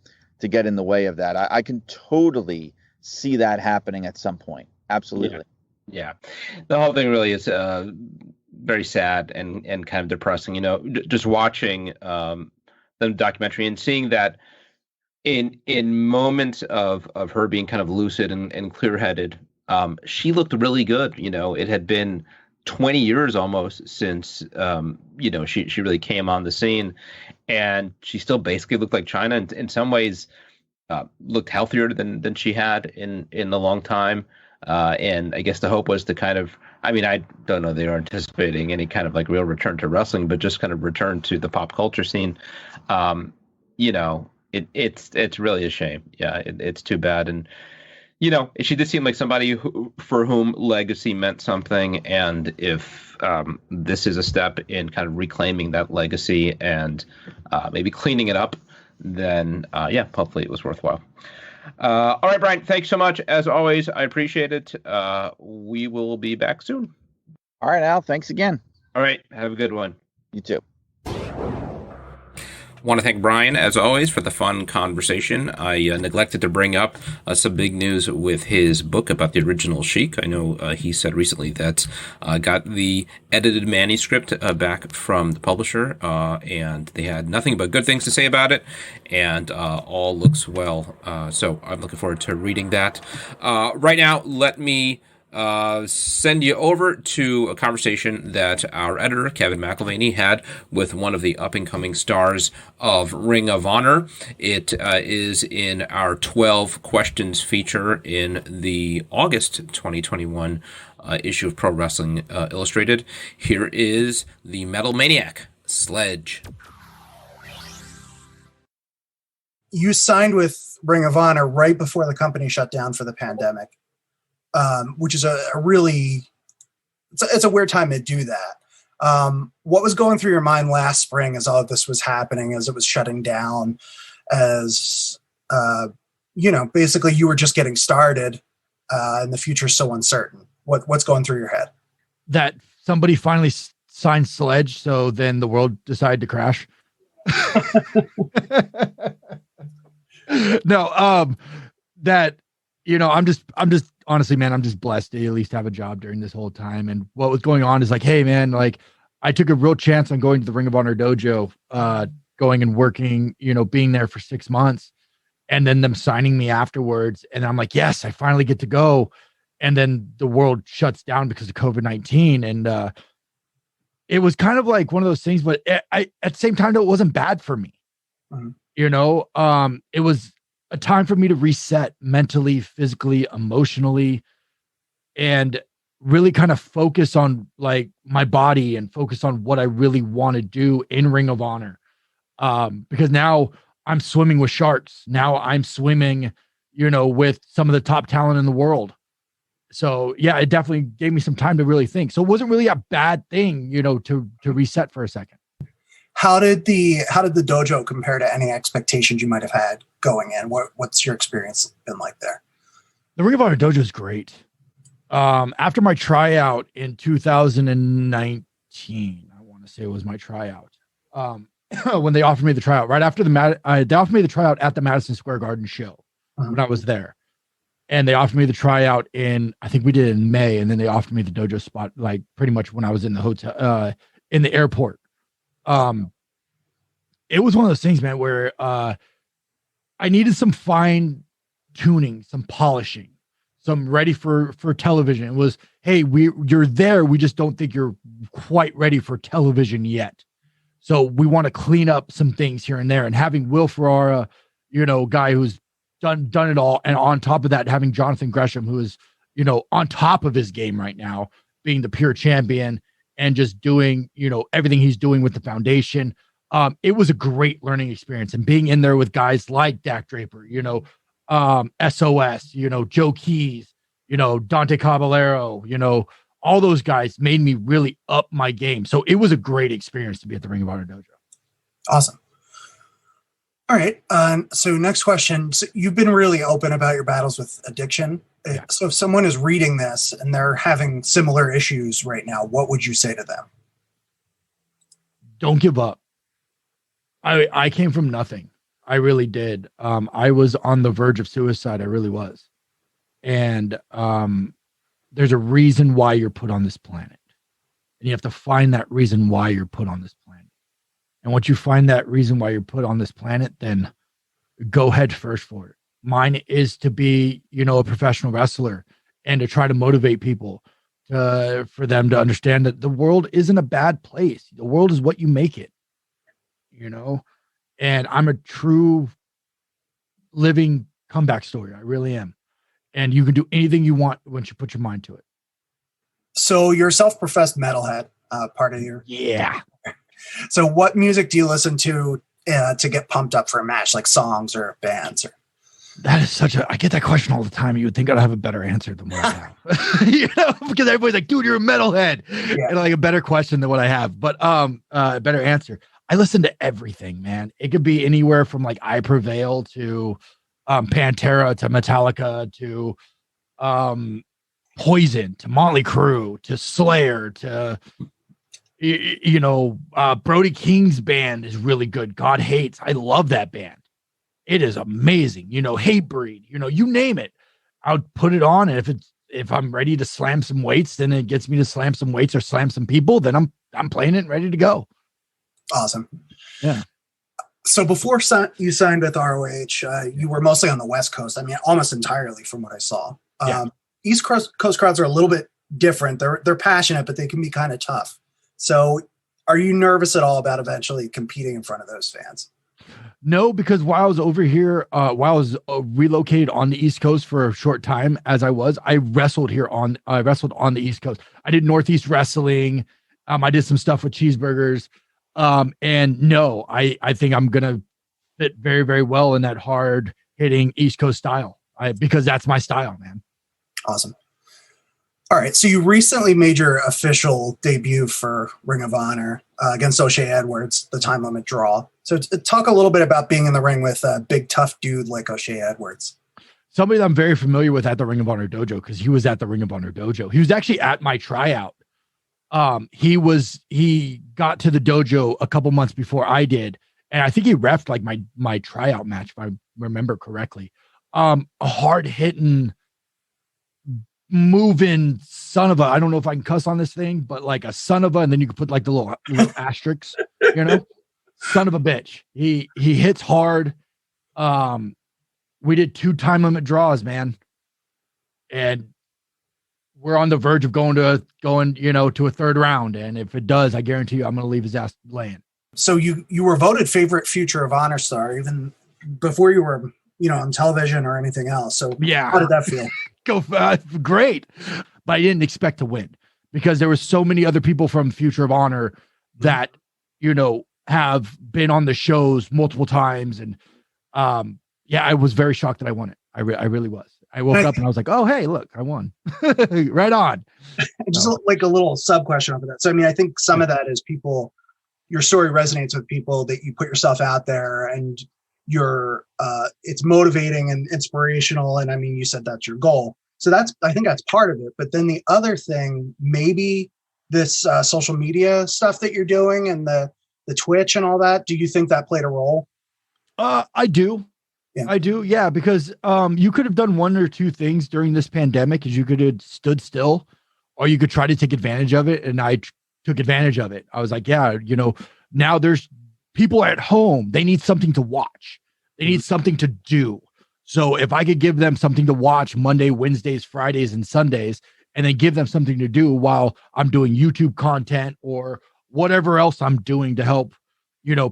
to get in the way of that. I can totally see that happening at some point. Absolutely. Yeah. The whole thing really is very sad and kind of depressing. Just watching the documentary and seeing that in moments of her being kind of lucid and clear-headed, she looked really good. It had been 20 years almost since she really came on the scene, and she still basically looked like Chyna, and in some ways looked healthier than she had in a long time. And I guess the hope was to kind of, I mean, I don't know, they are anticipating any kind of like real return to wrestling, but just kind of return to the pop culture scene. It's really a shame. Yeah, it's too bad. And she did seem like somebody for whom legacy meant something. And if this is a step in kind of reclaiming that legacy and maybe cleaning it up, then hopefully it was worthwhile. All right, Brian, thanks so much. As always, I appreciate it. We will be back soon. All right, Al, thanks again. All right, have a good one. You too. Want to thank Brian, as always, for the fun conversation. I neglected to bring up some big news with his book about the original Sheik. I know he said recently that got the edited manuscript back from the publisher, and they had nothing but good things to say about it, and all looks well. So I'm looking forward to reading that. Right now, let me send you over to a conversation that our editor, Kevin McElvaney, had with one of the up-and-coming stars of Ring of Honor. It is in our 12 questions feature in the August 2021 issue of Pro Wrestling Illustrated. Here is the Metal Maniac, Sledge. You signed with Ring of Honor right before the company shut down for the pandemic. Which is a really, it's a weird time to do that. What was going through your mind last spring as all of this was happening, as it was shutting down, as, basically you were just getting started and the future's so uncertain. What's going through your head? That somebody finally signed Sledge, so then the world decided to crash. No, that, I'm just honestly, man, I'm just blessed to at least have a job during this whole time. And what was going on is like, hey, man, like I took a real chance on going to the Ring of Honor dojo, going and working, being there for 6 months, and then them signing me afterwards. And I'm like, yes, I finally get to go. And then the world shuts down because of COVID-19. And it was kind of like one of those things, but at the same time, though, it wasn't bad for me. Mm-hmm. It was a time for me to reset mentally, physically, emotionally, and really kind of focus on like my body and focus on what I really want to do in Ring of Honor. Because now I'm swimming with sharks. Now I'm swimming, with some of the top talent in the world. So yeah, it definitely gave me some time to really think. So it wasn't really a bad thing, to reset for a second. How did the dojo compare to any expectations you might have had going in? What's your experience been like there? The Ring of Honor dojo is great. After my tryout in 2019, I want to say it was my tryout. When they offered me the tryout, right after they offered me the tryout at the Madison Square Garden show when I was there. And they offered me the tryout I think we did it in May. And then they offered me the dojo spot, like pretty much when I was in the hotel, in the airport. It was one of those things, man, where, I needed some fine tuning, some polishing, some ready for television. It was, hey, you're there. We just don't think you're quite ready for television yet. So we want to clean up some things here and there. And having Will Ferrara, guy who's done it all. And on top of that, having Jonathan Gresham, who is, on top of his game right now, being the pure champion and just doing, everything he's doing with the foundation. It was a great learning experience, and being in there with guys like Dak Draper, SOS, Joe Keys, Dante Caballero, all those guys made me really up my game. So it was a great experience to be at the Ring of Honor dojo. Awesome. All right. So next question. So you've been really open about your battles with addiction. Yeah. So if someone is reading this and they're having similar issues right now, what would you say to them? Don't give up. I came from nothing. I really did. I was on the verge of suicide. I really was. And there's a reason why you're put on this planet. And you have to find that reason why you're put on this planet. And once you find that reason why you're put on this planet, then go head first for it. Mine is to be, a professional wrestler and to try to motivate people for them to understand that the world isn't a bad place. The world is what you make it, and I'm a true living comeback story. I really am. And you can do anything you want once you put your mind to it. So you're a self-professed metalhead, part of your... Yeah. So what music do you listen to get pumped up for a match, like songs or bands? That is I get that question all the time. You would think I'd have a better answer than what I have, because everybody's like, dude, you're a metalhead. Yeah. And like a better question than what I have, but a better answer. I listen to everything, man. It could be anywhere from like I Prevail to Pantera to Metallica to Poison to Motley Crue to Slayer to... Brody King's band is really good. God Hates. I love that band. It is amazing. Hatebreed, you name it. I would put it on. And if I'm ready to slam some weights, then it gets me to slam some weights or slam some people. Then I'm playing it and ready to go. Awesome. Yeah. So before you signed with ROH, you were mostly on the West Coast. I mean, almost entirely from what I saw. Yeah. East Coast crowds are a little bit different. They're passionate, but they can be kind of tough. So are you nervous at all about eventually competing in front of those fans? No, because while I was over here, while I was relocated on the East Coast for a short time, I wrestled on the East Coast. I did Northeast wrestling. I did some stuff with cheeseburgers. And no, I think I'm going to fit very, very well in that hard hitting East Coast style. Because that's my style, man. Awesome. All right, so you recently made your official debut for Ring of Honor against O'Shea Edwards, the time limit draw. So talk a little bit about being in the ring with a big, tough dude like O'Shea Edwards. Somebody that I'm very familiar with at the Ring of Honor dojo, because he was at the Ring of Honor dojo. He was actually at my tryout. He got to the dojo a couple months before I did, and I think he reffed like my tryout match, if I remember correctly. A hard-hitting moving son of a, I don't know if I can cuss on this thing, but like a son of a, and then you can put like the little asterisks, son of a bitch. He hits hard. We did 2 time limit draws, man. And we're on the verge of going to a third round. And if it does, I guarantee you I'm going to leave his ass laying. So you were voted favorite Future of Honor star even before you were, on television or anything else. So yeah, how did that feel? Great. But I didn't expect to win because there were so many other people from Future of Honor that, have been on the shows multiple times. And I was very shocked that I won it. I really was. I woke up and I was like, oh, hey, look, I won. Right on. Just like a little sub question over that. So, I think some of that is your story resonates with people that you put yourself out there and it's motivating and inspirational. And you said that's your goal. So I think that's part of it. But then the other thing, maybe this social media stuff that you're doing and the Twitch and all that, do you think that played a role? I do. Yeah. I do. Yeah. Because you could have done one or two things during this pandemic is you could have stood still or you could try to take advantage of it. And I took advantage of it. I was like, yeah, now there's people at home. They need something to watch. They need something to do. So if I could give them something to watch Monday, Wednesdays, Fridays, and Sundays, and then give them something to do while I'm doing YouTube content or whatever else I'm doing to help,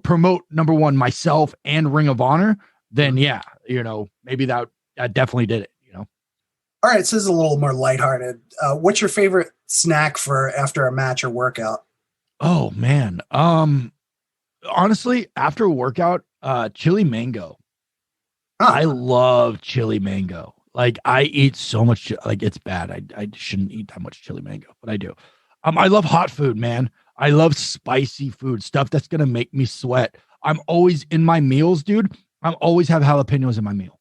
promote number one, myself and Ring of Honor, then yeah, maybe that definitely did it, All right. So this is a little more lighthearted. What's your favorite snack for after a match or workout? Oh man. Honestly, after a workout, chili mango. Huh. I love chili mango. Like I eat so much, like it's bad. I shouldn't eat that much chili mango, but I do. I love hot food, man. I love spicy food, stuff that's going to make me sweat. I'm always in my meals, dude. I always have jalapenos in my meal.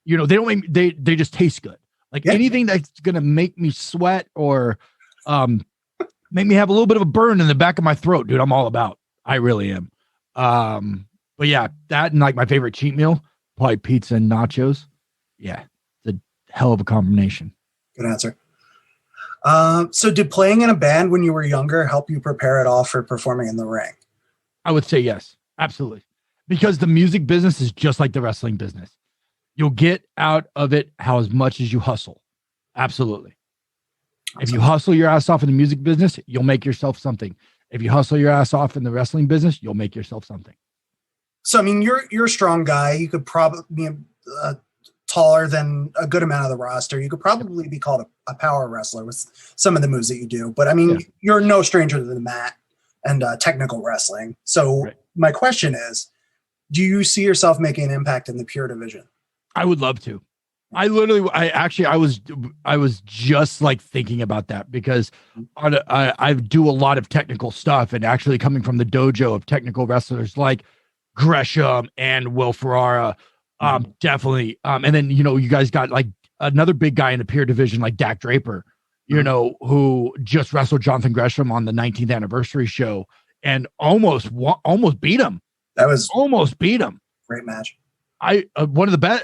Yeah. They don't make, they just taste good. Like anything that's going to make me sweat or make me have a little bit of a burn in the back of my throat, dude, I'm all about. I really am. But yeah, that and like my favorite cheat meal, probably pizza and nachos. Yeah. It's a hell of a combination. Good answer. So did playing in a band when you were younger help you prepare at all for performing in the ring? I would say yes, absolutely. Because the music business is just like the wrestling business. You'll get out of it as much as you hustle. Absolutely. If you hustle your ass off in the music business, you'll make yourself something. If you hustle your ass off in the wrestling business, you'll make yourself something. So, you're a strong guy. You could probably be taller than a good amount of the roster. You could probably be called a power wrestler with some of the moves that you do. But You're no stranger to the mat and technical wrestling. So My question is, do you see yourself making an impact in the pure division? I would love to. I was just like thinking about that because I do a lot of technical stuff and actually coming from the dojo of technical wrestlers like Gresham and Will Ferrara, definitely. And then, you guys got like another big guy in the peer division, like Dak Draper, who just wrestled Jonathan Gresham on the 19th anniversary show and almost beat him. Almost beat him. Great match. One of the best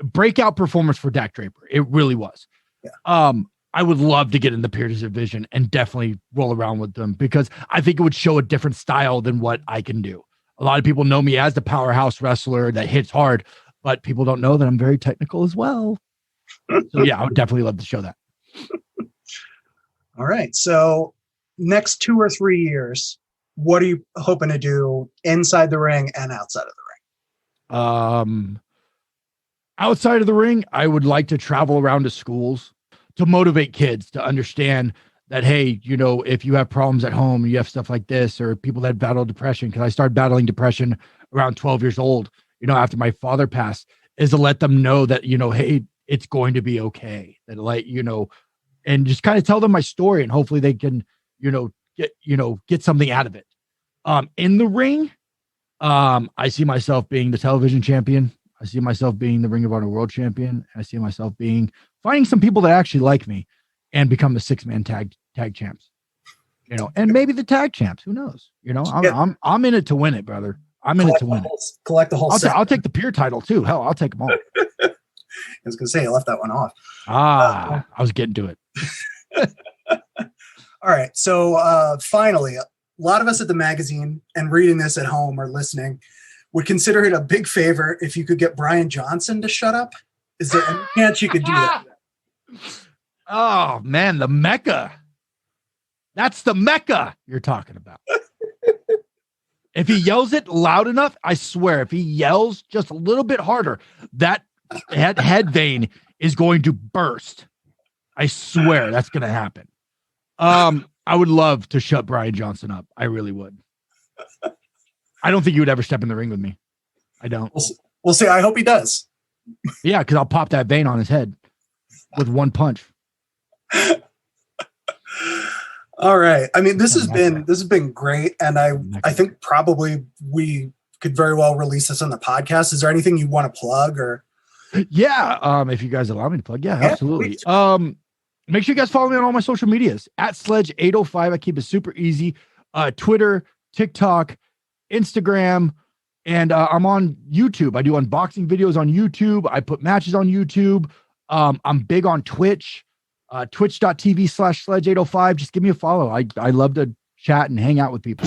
breakout performance for Dak Draper. It really was. Yeah. I would love to get in the peer division and definitely roll around with them because I think it would show a different style than what I can do. A lot of people know me as the powerhouse wrestler that hits hard, but people don't know that I'm very technical as well. So yeah, I would definitely love to show that. All right. So next 2 or 3 years, what are you hoping to do inside the ring and outside of the ring? Outside of the ring, I would like to travel around to schools to motivate kids to understand that, hey, if you have problems at home, you have stuff like this, or people that battle depression, because I started battling depression around 12 years old, after my father passed, is to let them know that, hey, it's going to be okay. That and just kind of tell them my story and hopefully they can, get something out of it. In the ring, I see myself being the television champion. I see myself being the Ring of Honor World Champion. I see myself finding some people that actually like me and become the 6-man tag champs, and maybe the tag champs, who knows, I'm in it to win it, brother. I'm in it to win it. Collect the whole set. I'll take the peer title too. Hell, I'll take them all. was going to say I left that one off. I was getting to it. All right. So finally, a lot of us at the magazine and reading this at home or listening would consider it a big favor if you could get Brian Johnson to shut up. Is there any chance you could do that? Oh, man, the Mecca. That's the Mecca you're talking about. If he yells it loud enough, I swear, if he yells just a little bit harder, that head vein is going to burst. I swear that's going to happen. I would love to shut Brian Johnson up. I really would. I don't think he would ever step in the ring with me. I don't. We'll see. I hope he does. Yeah, because I'll pop that vein on his head with one punch. All right. I mean, this has been great, and I think probably we could very well release this on the podcast. Is there anything you want to plug or? Yeah, if you guys allow me to plug, yeah, absolutely. Make sure you guys follow me on all my social medias at Sledge805. I keep it super easy. Twitter, TikTok, Instagram, and I'm on YouTube. I do unboxing videos on YouTube. I put matches on YouTube. I'm big on Twitch. Twitch.tv/Sledge805. Just give me a follow. I love to chat and hang out with people.